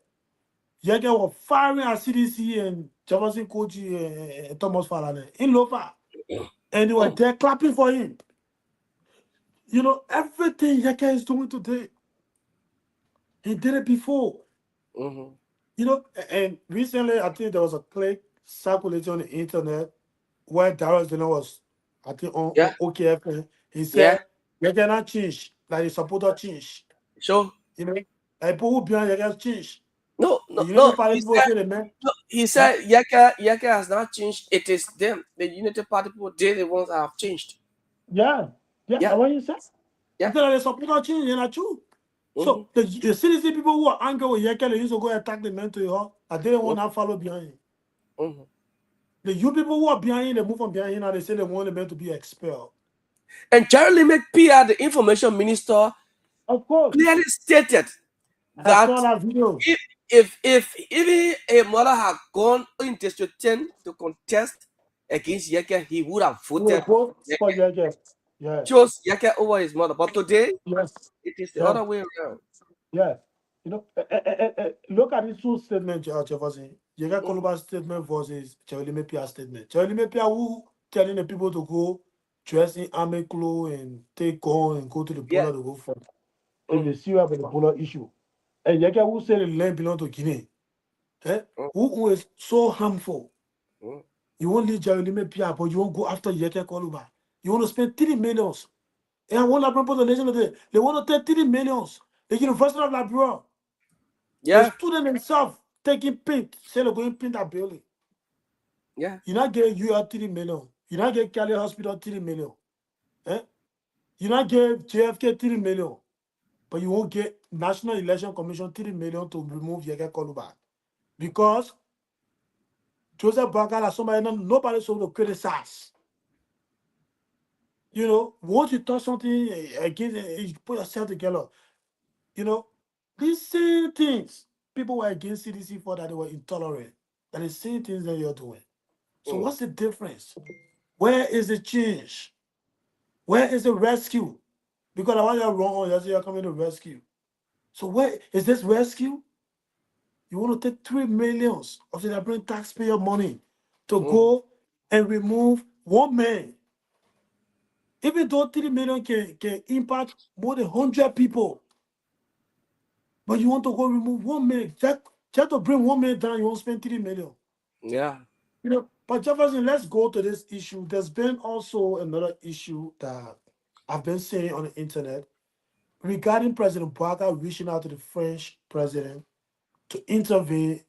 Yeke was firing at CDC and Jefferson Koji and Thomas Falane in Lofa. And they were there clapping for him. You know, everything Yeke is doing today, he did it before. Mm-hmm. You know, and recently, I think there was a clip circulating on the internet where Darius Dillon was, I think, on OKF. He said, Yeke not change, like the supporter change. Sure. You know, like people who behind Yeke change. No. He said Yeke has not changed. It is them. The Unity Party people, they're the ones that have changed. Yeah. That's what you said. Yeah. The supporter change, and not true. So the CDC people who are angry with Yeke, they used to go attack the men to your heart. I didn't want to follow behind him. Mm-hmm. The you people who are behind him, they move from behind him, and they say they want the men to be expelled. And Jerry PR, the information minister, of course, clearly stated that if even a mother had gone in District 10 to contest against Yeke, he would have voted for Yeke. Yeah. Chose Yeke over his mother. But today, it is the other way around. Yeah. You know, look at the two statements, Jefferson. Yeke Koluba's statement versus Jerry Pia's statement. Jerry Pia who telling the people to go dress in army clothes and take gun and go to the border to go fight. If they see about the border issue. And Yeke who said the land belong to Guinea. Who is so harmful. You won't leave Jerry Pia, but you won't go after Yeke Koluba. You want to spend 3 million. And I want to propose the nation of they want to take 3 million. The University of Liberia. The student themselves taking paint, say they're going to paint that building. Yeah. You not get UL 3 million. You not get Cali Hospital 3 million. You not get JFK 3 million. But you won't get National Election Commission 3 million to remove Yeke Koluba. Because Joseph Barker, somebody, nobody saw to criticize. You know, once you talk something against, you put yourself together. You know, these same things people were against CDC for that they were intolerant. That is the same things that you're doing. So what's the difference? Where is the change? Where is the rescue? Because I want you wrong, you're coming to rescue. So where is this rescue? You want to take 3 million of the bring taxpayer money to go and remove one man. Even though 3 million can impact more than 100 people. But you want to go remove one man. Just to bring one man down, you won't spend 3 million. Yeah. You know, but Jefferson, let's go to this issue. There's been also another issue that I've been seeing on the internet regarding President Barker reaching out to the French president to intervene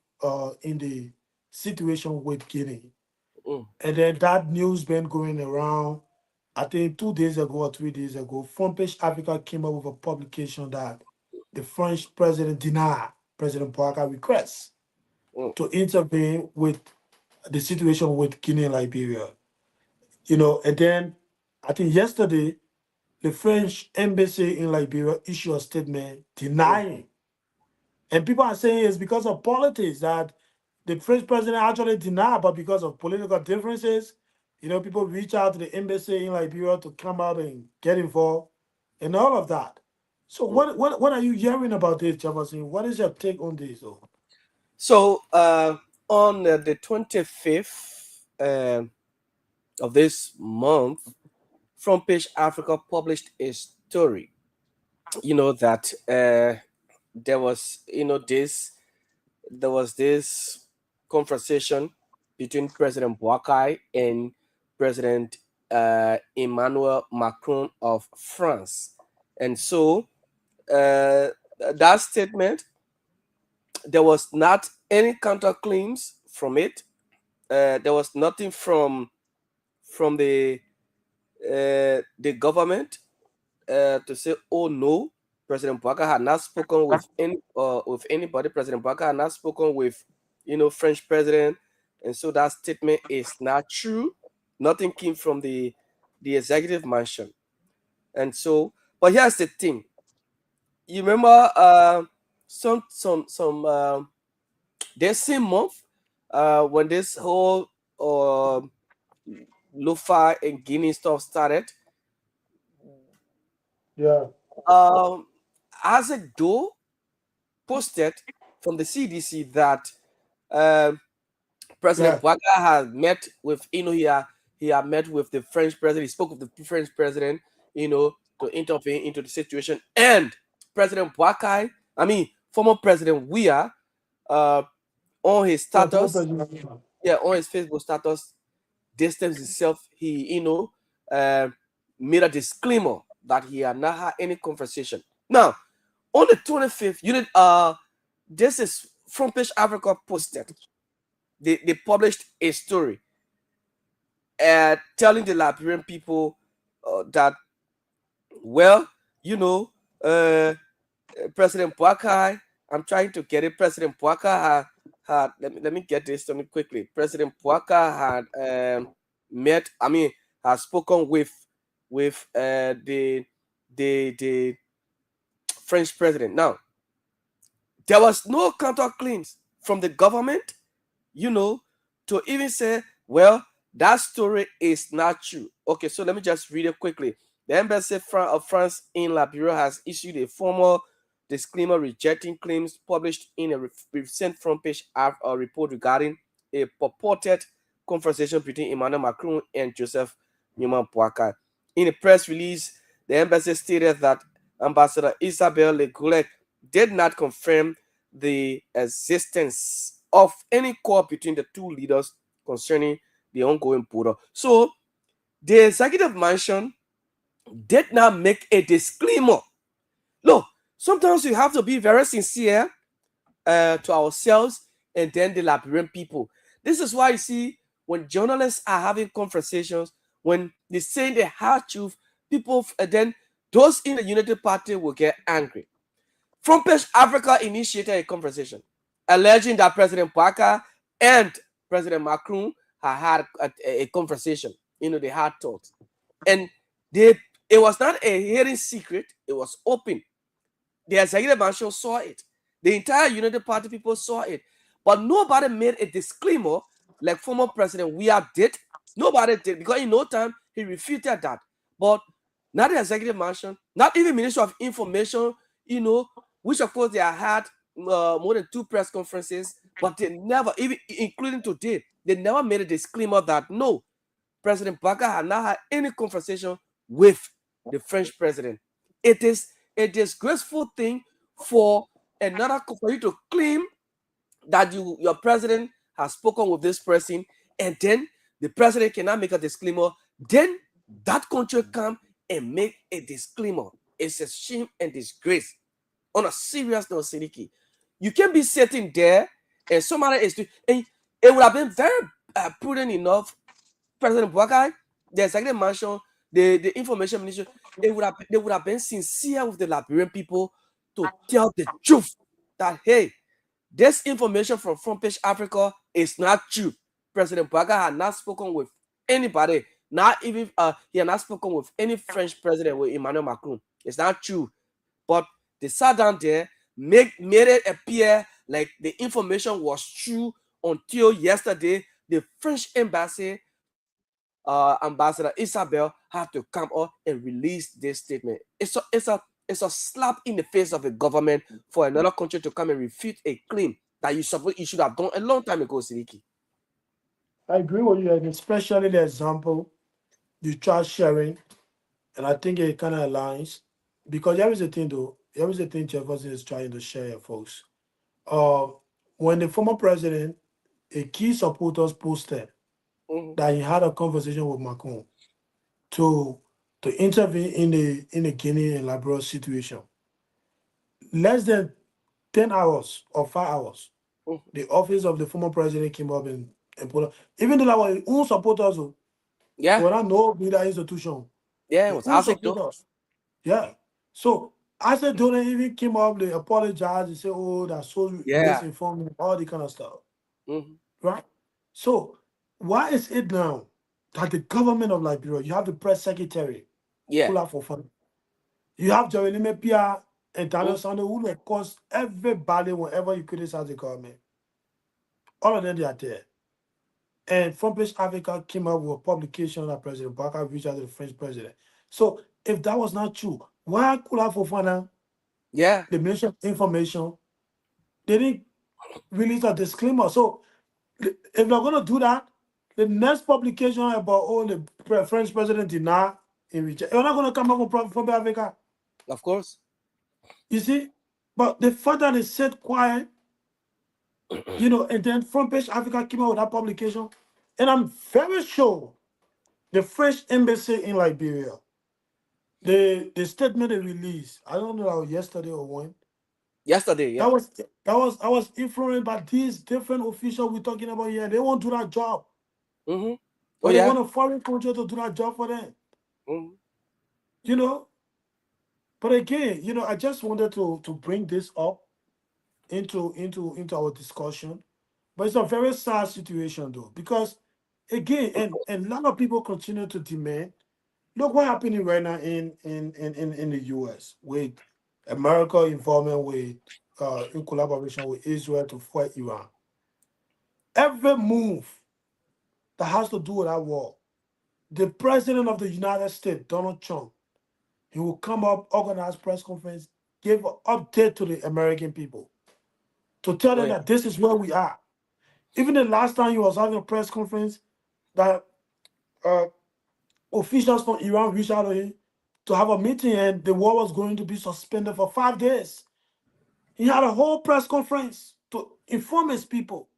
in the situation with Guinea. And then that news been going around, I think 2 days ago or 3 days ago, Front Page Africa came up with a publication that the French president denied President Barker's request to intervene with the situation with Guinea and Liberia. You know, and then I think yesterday, the French embassy in Liberia issued a statement denying. And people are saying it's because of politics that the French president actually denied, but because of political differences, you know, people reach out to the embassy in Liberia to come out and get involved and all of that. So what are you hearing about this, Jefferson? What is your take on this, though? So on the 25th of this month, Front Page Africa published a story. You know that there was this conversation between President Boakai and President Emmanuel Macron of France, and so that statement, there was not any counterclaims from it. There was nothing from the government to say, oh no, President Boakai had not spoken with anybody. President Boakai had not spoken with French president, and so that statement is not true. Nothing came from the executive mansion, and so. But here's the thing. You remember some this same month when this whole Lo-fi and Guinea stuff started. Yeah. Isaac Doe posted from the CDC that President Bouaga had met with, he had met with the French president. He spoke with the French president, to intervene into the situation. And President Bouaga, former President Weah, on his status, on his Facebook status, distance himself. He, made a disclaimer that he had not had any conversation. Now, on the 25th, this is Front Page Africa posted. They published a story telling the Liberian people that, well, President Bouaga, I'm trying to get it. President Bouaga had let me get this to me quickly. President Bouaga had has spoken with the French president. Now, there was no counterclaims from the government, to even say, well, that story is not true. Okay, so let me just read it quickly. The Embassy of France in Liberia has issued a formal disclaimer rejecting claims published in a recent Front Page report regarding a purported conversation between Emmanuel Macron and Joseph Newman Bouaga. In a press release, the embassy stated that Ambassador Isabelle Legoulet did not confirm the existence of any call between the two leaders concerning the ongoing border. So, the executive mansion did not make a disclaimer. Look, sometimes we have to be very sincere to ourselves and then the Liberian people. This is why you see when journalists are having conversations, when they say the hard truth, people, then those in the United Party will get angry. Front Page Africa initiated a conversation alleging that President Bouaga and President Macron had a conversation. They had talks. And it was not a hidden secret, it was open. The executive mansion saw it. The entire United Party people saw it. But nobody made a disclaimer like former President Weah did. Nobody did, because in no time he refuted that. But not the executive mansion, not even Minister of Information, which of course they had more than 2 press conferences, but they never, even including today, they never made a disclaimer that no, President Bouaga had not had any conversation with the French president. It is a disgraceful thing for you to claim that your president has spoken with this person, and then the president cannot make a disclaimer. Then that country come and make a disclaimer. It's a shame and disgrace. On a serious note, Sidiki, you can be sitting there and somebody is doing, and it would have been very prudent enough, President Bouaga, the executive mansion, the information ministry, they would have been sincere with the Liberian people to tell the truth that, hey, this information from Front Page Africa is not true. President Bouaga had not spoken with anybody, not even he had not spoken with any French president, with Emmanuel Macron. It's not true. But they sat down there, made it appear like the information was true until yesterday. The French embassy, Ambassador Isabelle, had to come out and release this statement. It's a slap in the face of a government for another country to come and refute a claim that you should have done a long time ago, Sidiki. I agree with you, and especially the example you try sharing, and I think it kind of aligns, because here is the thing, though. Here is the thing Jefferson is trying to share, folks. When the former president, a key supporters posted that he had a conversation with Macron to intervene in the Guinea and Liberia situation, less than 10 hours or 5 hours, the office of the former president came up and put up, even though our own supporters, yeah, were not no media institution. Yeah, it was Isaac Doe. Yeah. So Isaac Doe even came up, they apologized, they said, oh, that's so misinformed, all the kind of stuff. right? So why is it now that the government of Liberia, you have the press secretary, Kula Fofana, you have Jeremy Pia and Daniel Sando, who of course everybody whenever you criticize the government, all of them they are there. And Front Page Africa came up with a publication that President Baka reached out to the French president. So if that was not true, why Kula Fofana, the Ministry of Information, they didn't release a disclaimer? So if they're going to do that, the next publication about the French president deny in reject, you're not going to come up with Front Page Africa. Of course. You see? But the fact that they said quiet, and then Front Page Africa came out with that publication, and I'm very sure the French embassy in Liberia, the statement they released, I don't know, yesterday or when. Yesterday, yeah. I was influenced by these different officials we're talking about here. They won't do that job. But they want a foreign country to do that job for them. But again, I just wanted to bring this up into our discussion. But it's a very sad situation though, because again, and a lot of people continue to demand. Look what's happening right now in the US with America involvement with in collaboration with Israel to fight Iran. Every move that has to do with that war, the president of the United States, Donald Trump, he will come up, organize press conference, give an update to the American people to tell them that this is where we are. Even the last time he was having a press conference, that officials from Iran reached out to him to have a meeting, and the war was going to be suspended for 5 days. He had a whole press conference to inform his people.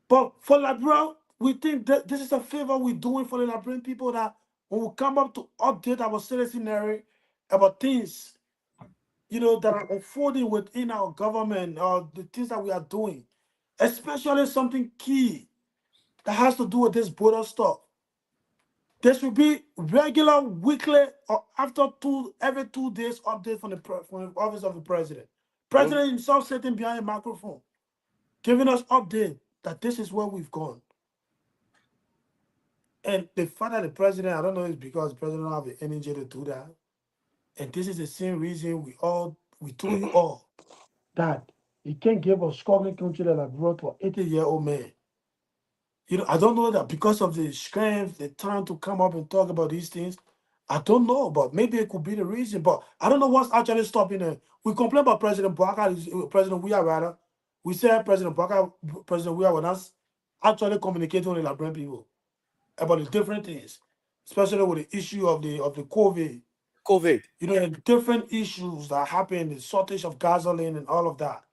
But for Liberia, we think that this is a favor we're doing for the Liberian people, that when we come up to update our citizenry about things, that are unfolding within our government, or the things that we are doing, especially something key that has to do with this border stuff. There should be regular, weekly, or every 2 days update from the office of the president. President himself sitting behind a microphone, giving us update that this is where we've gone. And the fact that the president, I don't know, is because the president don't have the energy to do that. And this is the same reason we told you all that he can't give a struggling country that I brought to an 80-year-old man. I don't know that because of the strength, the time to come up and talk about these things. I don't know, but maybe it could be the reason. But I don't know what's actually stopping it. We complain about President Baka, President Weah rather. We said President Baka, President Weah was not actually communicating with the Liberian people about the different things, especially with the issue of the COVID. And different issues that happen, the shortage of gasoline and all of that.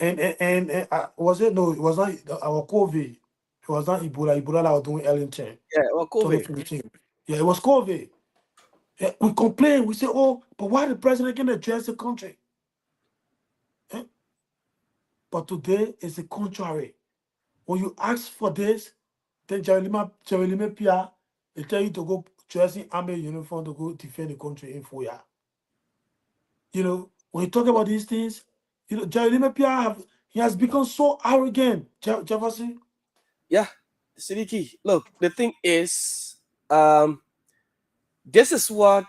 And was it? No, it was not our COVID. It was not Ebola. Ebola that was doing Ellington. Yeah, well, COVID. Yeah, it was COVID. Yeah, we complain. We say, oh, but why the president can't address the country? But today is the contrary. When you ask for this, then Jeremy Pia, they tell you to go dress in army uniform to go defend the country in Foya. When you talk about these things, Jeremy Pia he has become so arrogant, Jefferson. Yeah, Sidiki. Look, the thing is, this is what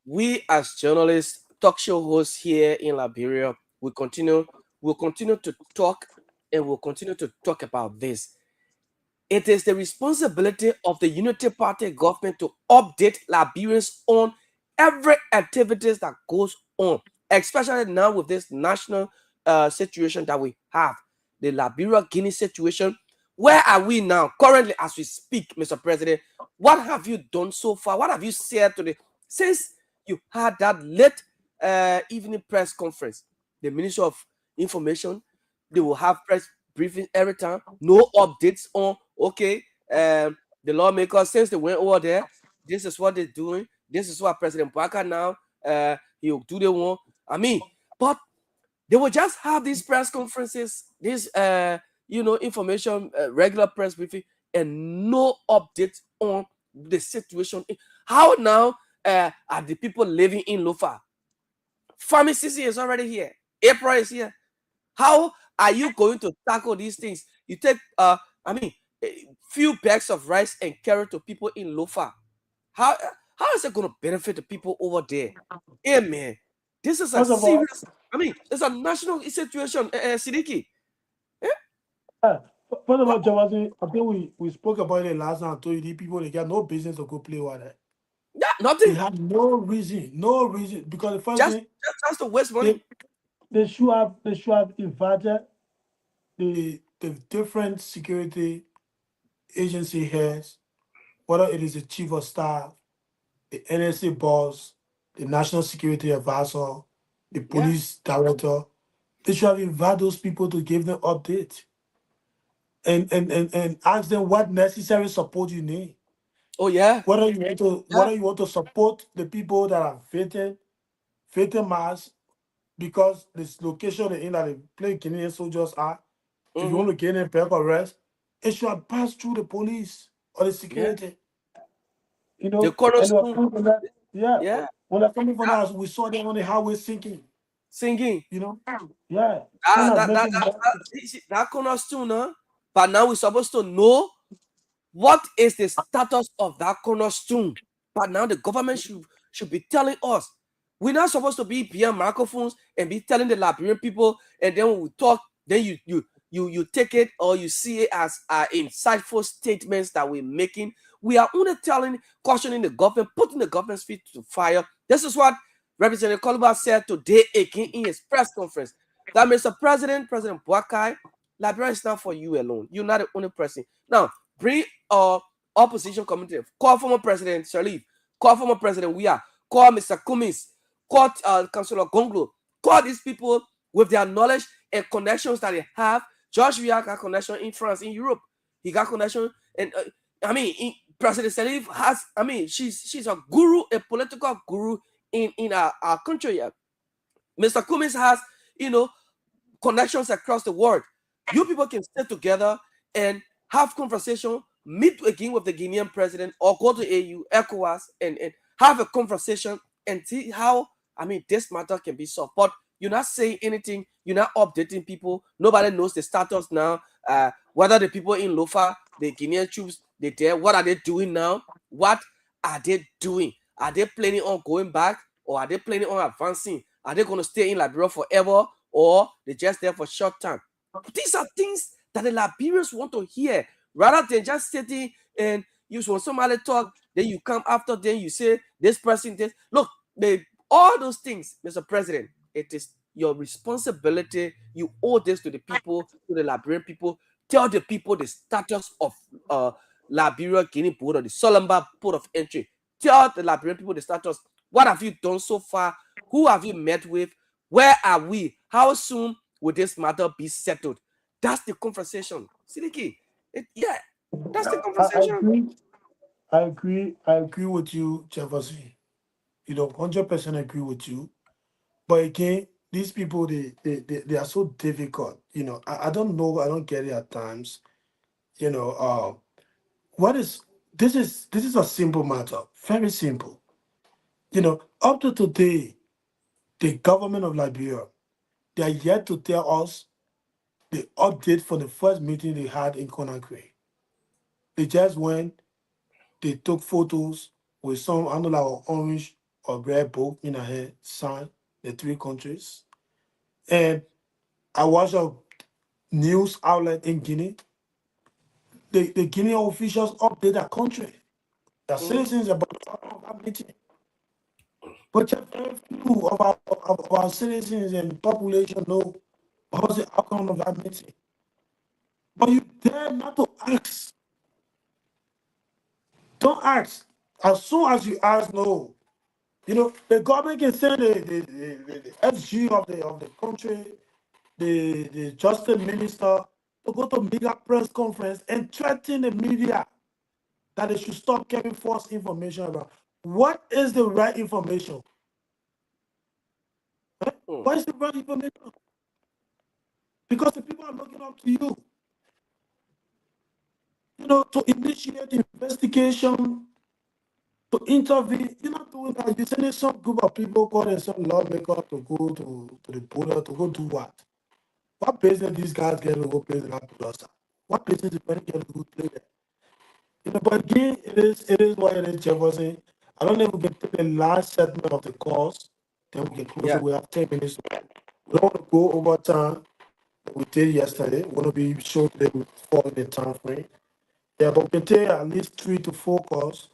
we as journalists, talk show hosts here in Liberia, we'll continue to talk, and we'll continue to talk about this. It is the responsibility of the Unity Party government to update Liberians on every activities that goes on, especially now with this national situation that we have, the Liberia-Guinea situation. Where are we now, currently, as we speak, Mr. President? What have you done so far? What have you said since you had that late evening press conference? The Ministry of Information, they will have press briefings every time. No updates on, the lawmakers, since they went over there, this is what they're doing. This is what President Baka now, he'll do the one. But they will just have these press conferences, this information, regular press briefing, and no updates on the situation. How now are the people living in Lofa? Farming season is already here. April is here. How are you going to tackle these things? You take, a few bags of rice and carry to people in Lofa. How is it going to benefit the people over there? Hey, man, this is a First of all, serious. It's a national situation, Sidiki. first of all, Javasi, I think we spoke about it last time. I told you the people they got no business to go play with that. Yeah, nothing. They have no reason because the first thing just to waste money. They should have invited the different security agency heads, whether it is the chief of staff, the NSA boss, the national security advisor, the police director. They should have invited those people to give them updates and ask them what necessary support you need. Oh yeah. Whether you want to support the people that are fighting mass because this location in that the plain Canadian soldiers are. If you want to get in back arrest, it should have passed through the police or the security. You know, the cornerstone. when they're coming from us, we saw them on the highway singing. You know, that cornerstone, huh? But now we're supposed to know what is the status of that cornerstone. But now the government should be telling us. We're not supposed to be behind microphones and be telling the Liberian people, and then when we talk, then you take it or you see it as insightful statements that we're making. We are only cautioning the government, putting the government's feet to fire. This is what Representative Koluba said today again in his press conference. That Mr. President Boakai, Liberia is not for you alone. You're not the only person. Now, bring opposition committee. Call former President Sharif. Call former President Weah. Call Mr. Cummins. Call Councillor Gonglo. Call these people with their knowledge and connections that they have. George Weah got connection in France, in Europe. He got connection. And President Sharif has, she's a guru, a political guru in our country here. Mr. Cummins has, connections across the world. You people can sit together and have conversation, meet again with the Guinean president or go to AU, ECOWAS, and have a conversation and see how, this matter can be solved. But you're not saying anything. You're not updating people. Nobody knows the status now. Whether the people in Lofa, the Guinean troops, they're there. What are they doing now? What are they doing? Are they planning on going back or are they planning on advancing? Are they going to stay in Liberia forever or they're just there for short time? These are things that the Liberians want to hear rather than just sitting and when somebody talk, then you come after, then you say this person, this. Look, all those things, Mr. President, it is your responsibility. You owe this to the people, to the Liberian people. Tell the people the status of Liberia, Guinea border, the Solomba port of entry. Tell the Liberian people the status. What have you done so far? Who have you met with? Where are we? How soon will this matter be settled? That's the conversation. Sidiki, that's the conversation. I agree with you, Jefferson. 100% agree with you. But again, these people, they are so difficult. I don't know. I don't get it at times. This is a simple matter, very simple. Up to today, the government of Liberia, they are yet to tell us the update for the first meeting they had in Conakry. They just went, they took photos with some, I don't know, like orange or red book in a head, signed the 3 countries. And I watched a news outlet in Guinea. The Guinean officials update their country, their citizens about that meeting. But just very few of our citizens and population know what was the outcome of that meeting. But you dare not to ask. Don't ask. As soon as you ask, no. The government can send the SG of the country, the justice minister, to go to media press conference and threaten the media that they should stop giving false information about. What is the right information? What is the right information? Because the people are looking up to you. To initiate investigation, to intervene. You're not doing that. You're sending some group of people, calling some lawmaker to go to the border to go do what? What business these guys get to go play in that Budosa? What business is going to get to go play there? You know, but again, it is what it is, Jefferson. I don't know if we can take the last segment of the course, then we can close it. We have 10 minutes. We don't want to go over time that we did yesterday. We want to be sure that we fall in the time frame. Yeah, but we can take at least 3 to 4 calls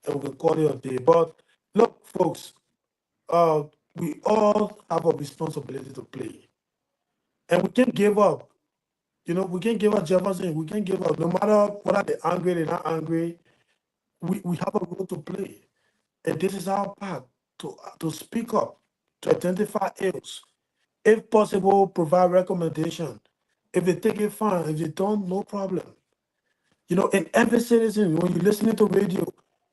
and we can call it a day. But look, folks, we all have a responsibility to play. And we can't give up. You know, we can't give up, Jefferson. We can't give up. No matter whether they're angry, they're not angry, we have a role to play. And this is our part to speak up, to identify ills. If possible, provide recommendation. If they take it, fine. If they don't, no problem. You know, in every citizen, when you're listening to radio,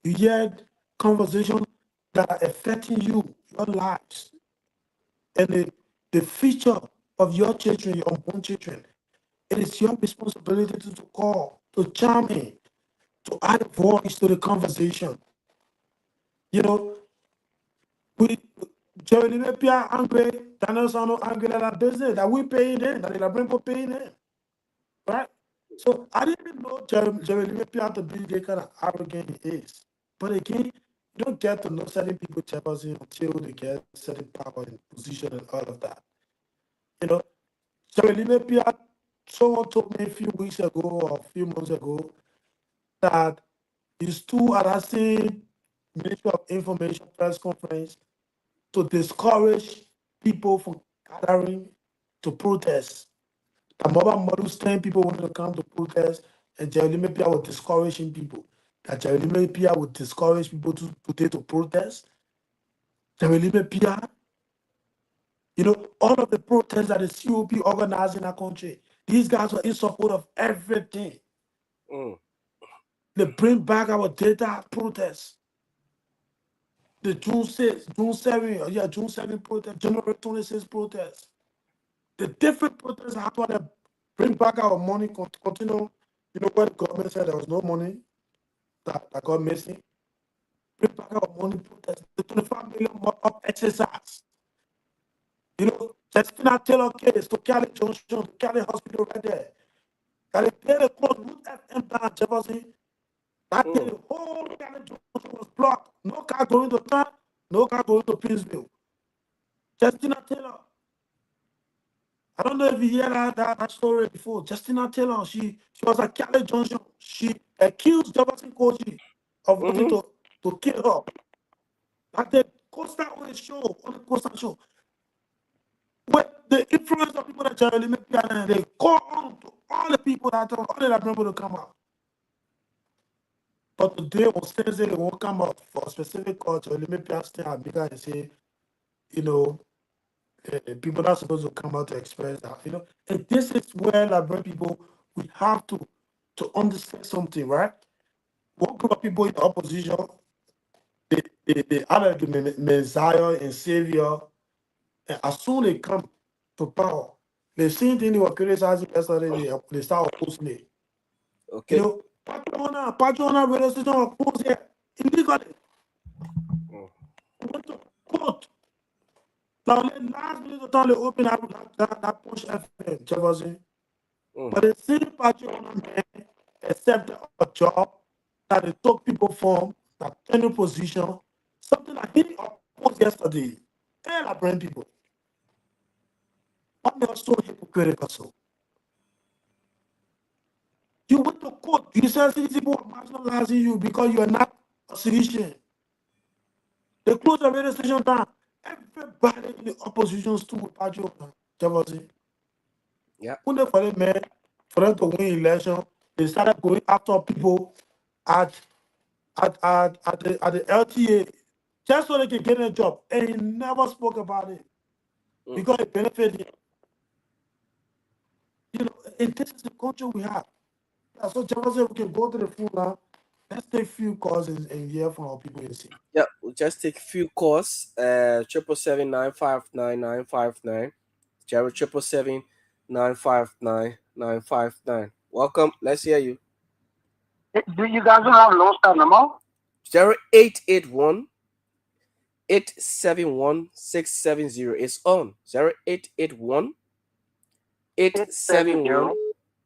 you hear conversations that are affecting you, your lives, and the future of your children, your unborn children. It is your responsibility to call, to chime in, to add a voice to the conversation. You know, we Jeremy Pia angry, Daniel Sano angry at that business that we paying in, that they are bringing paying in. Right? So I didn't know Jeremy Pia to be the kind of arrogant he is. But again, you don't get to know certain people Jefferson until they get certain power and position and all of that. You know, Jeremy Pia, someone told me a few weeks ago or a few months ago that he's too at that same Ministry of Information press conference to discourage people from gathering to protest. The mobile models 10 people wanted to come to protest, and Jeremy Pia was discouraging people. That Jeremy Pia would discourage people to protest. Jeremy Pia, you know, all of the protests that the COP organized in our country, these guys were in support of everything. They bring back our data protests. The June 6, June 7, June 7 protest, January 26 protest. The different protests happen to bring back our money, continue. You know, when the government said there was no money that got missing, bring back our money protest, the 25 million more of exercise. You know, Justina Taylor case to Cali Junction, to Cali Hospital right there. Cali pay the close Root FM down Jefferson. That day, the whole Cali Junction was blocked. No car going to town, no car going to Pittsville. Justina Taylor. I don't know if you hear that story before. Justina Taylor, she was at Cali Junction. She accused Jefferson Koji of wanting to kill her. That the Costa on the show, on the Costa show. With the influence of people that Jeremy Piana, they call on to all the people that all the people to come out. But today on Thursday, they won't come out for a specific cause. Jeremy Piana stay at bigger and say, you know, people are supposed to come out to express that, you know. And this is where Liberian people, we have to understand something, right? One group of people in the opposition, they are the Messiah and Savior, and as soon as they come to power, the same thing they were criticizing yesterday, they start opposing it. Okay. You know, Patrona radio station was closed here illegally. Went to court. Now, last minute of time they open that push FM, Jefferson. But the same Patrona man accepted a job that they took people from that any position, something that he opposed yesterday. And I bring people. But they are so hypocritical. So you went to court, you said people are marginalizing you because you are not a citizen. They closed the radio station down. Everybody in the opposition stood with Patrona, Jefferson. Yeah. When they for them, man, for them to win election, they started going after people at the LTA just so they can get a job. And he never spoke about it because it benefited him. You know, and this is the culture we have. So Jefferson, we can go to the phone now. Let's take a few calls and hear from our people and see. Yeah, we'll just take a few calls. 777-959-959. 777-959-959. Welcome. Let's hear you. Do you guys don't have low star number? 0881 871 670 is on. 0881 871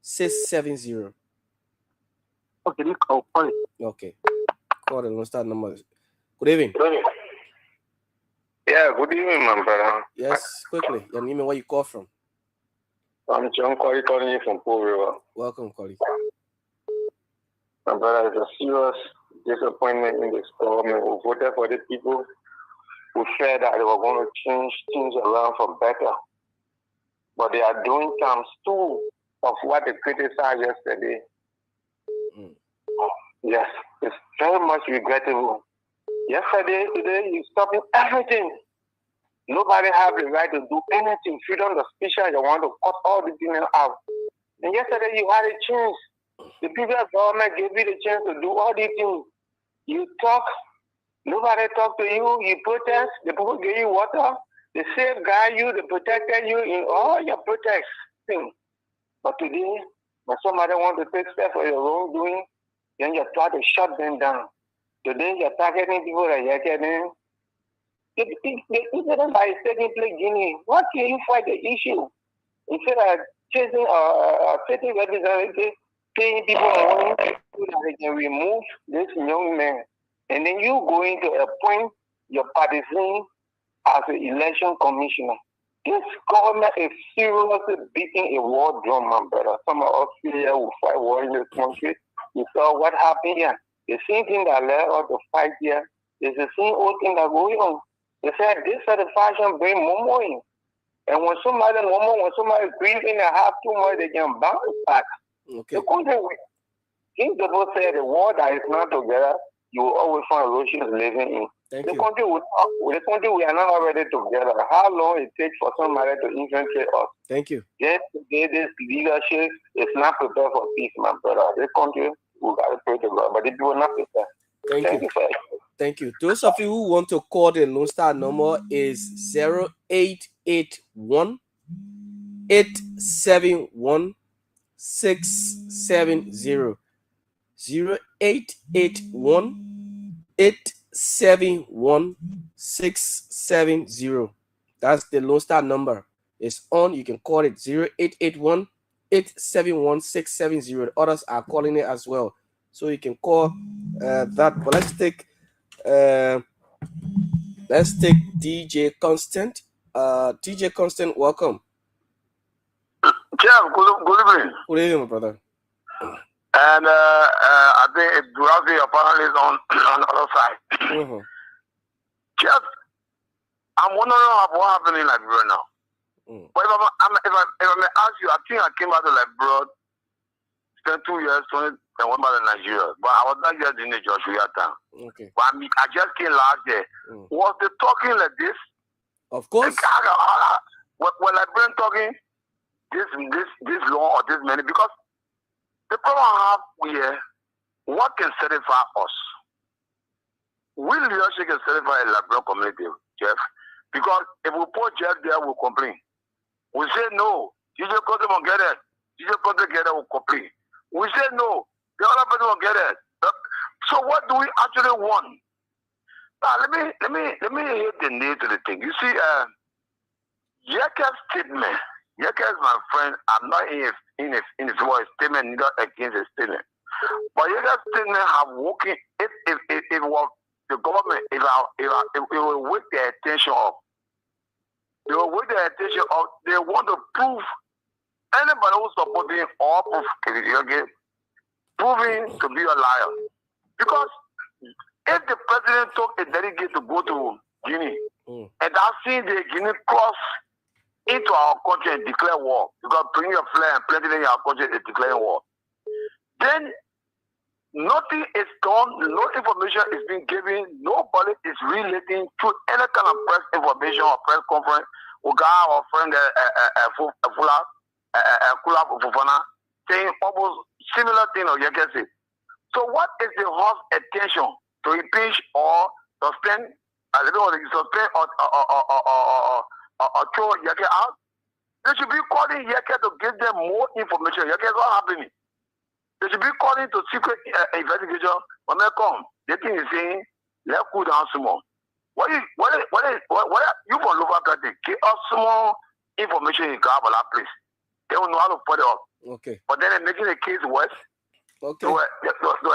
670. Okay, I'll call it. Okay. Call the Lone Star number. Good evening. Yeah, good evening, my brother. Yes, quickly. Your name and where you call from. I'm John Corey calling you from Pool River. Welcome, Corey. My brother, it's a serious disappointment in this government. We voted for the people who said that they were going to change things around for better. But they are doing times 2 of what they criticized yesterday. Yes, it's very much regrettable. Yesterday, today, you're stopping everything. Nobody have the right to do anything. Freedom of speech, you want to cut all the things out. And yesterday, you had a chance. The previous government gave you the chance to do all these things. You talk, nobody talk to you, you protest, the people gave you water, they safeguard you, they protected you in all your protest things. But today, when somebody want to take steps for your wrongdoing, then you try to shut them down. Today, you're targeting people that you're getting. The incident by taking place Guinea, what can you fight the issue? Instead of chasing sitting representatives, paying people money so that they can remove this young man. And then you going to appoint your partisan as an election commissioner. This government is seriously beating a war drum, my brother. Some of us here will fight war in this country. You saw what happened here. The same thing that led us to fight here is the same old thing that's going on. They said dissatisfaction bring more in. And when somebody breathes in and have too much, they can bounce back. Okay. The country, if the people say the war that is not together, you will always find Russians living in. Thank the you. country, we are not already together. How long it takes for somebody to infiltrate us? Thank you. Yes, today this leadership is not prepared for peace, my brother. This country, we got to pray to God, but the people are not prepared. Thank you. Thank you. Those of you who want to call the Lone Star number is 0881 871 670. 0881 871 670. That's the Lone Star number. It's on. You can call it 0881 871 670. The others are calling it as well. So you can call that. But let's take DJ Constant. DJ Constant, welcome. Jeff, good evening. Good evening, my brother. And I think Durazi apparently is on the other side. Mm-hmm. Jeff, I'm wondering what happened in Liberia now. But if I may ask you, I think I came out of Liberia, spent 2 years, and went back to Nigeria. But I was not just in the Joshua town. Okay. But I just came last year. Was they talking like this? Of course. Were Liberians talking this long or this many? Because the problem I have here, what can satisfy us? We leadership can satisfy a Liberian community, Jeff. Because if we put Jeff there, we'll complain. We say no. You just got them on get it. You just got together, we'll complain. We say no. The other person will get it. So what do we actually want? Now let me hit the nail to the thing. You see, Yeka's statement. Yeka is my friend. I'm not in his voice statement, neither against his statement. But Yeka's statement have working. If it was the government, it will wake their attention up. They will wake their attention up. They want to prove anybody who's supporting or proving to be a liar. Because if the president took a delegate to go to Guinea, and I see the Guinea cross into our country and declare war, because bringing a flag and planting in our country is declaring war, then nothing is done, no information is being given, nobody is relating to any kind of press information or press conference. We got our friend Kula Fufana saying almost similar thing or you can say. So what is the House attention to impeach or suspend or throw Yeke out? They should be calling Yeke to give them more information. Yeke is not happening. They should be calling to secret investigation. When they come, the thing is saying, let's cool down some more. What you from Lower Country? Give us some more information in Kabbalah, please. They don't know how to put it up. Okay. But then they're making the case worse. Okay. So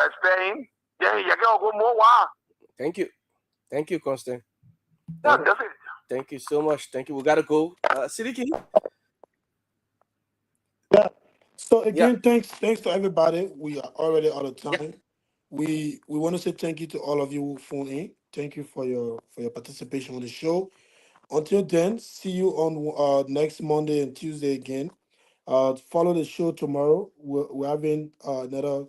explain. Then you can go more. Wow. Thank you. Thank you, Constant. Yeah, that's it. Thank you so much. Thank you. We gotta go. Sidiki. Yeah. So again, thanks to everybody. We are already out of time. Yeah. We want to say thank you to all of you who phone in. Thank you for your participation on the show. Until then, see you on next Monday and Tuesday again. Follow the show tomorrow. We're having another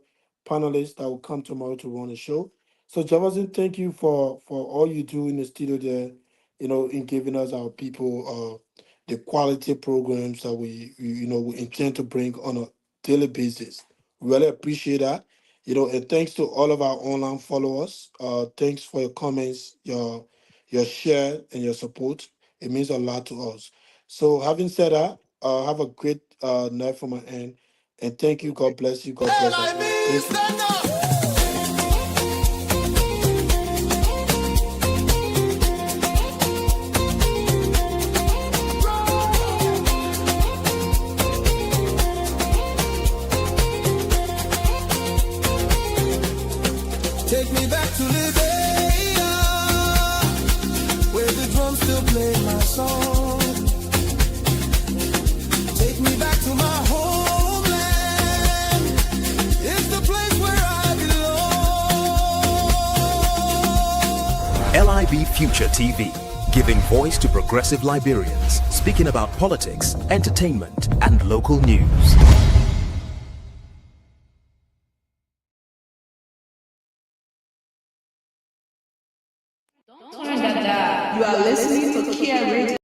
panelist that will come tomorrow to run the show. So Jefferson, thank you for all you do in the studio there, in giving us our people the quality programs that we intend to bring on a daily basis. Really appreciate that. And thanks to all of our online followers. Thanks for your comments, your share and your support. It means a lot to us. So having said that, have a great night from my end. And thank you. God bless you. God bless us. Thank you. Take me back to Liberia, where the drums still play my song. Take me back to my homeland. It's the place where I belong. LIB Future TV, giving voice to progressive Liberians, speaking about politics, entertainment, and local news. You are listening to Kia Radio.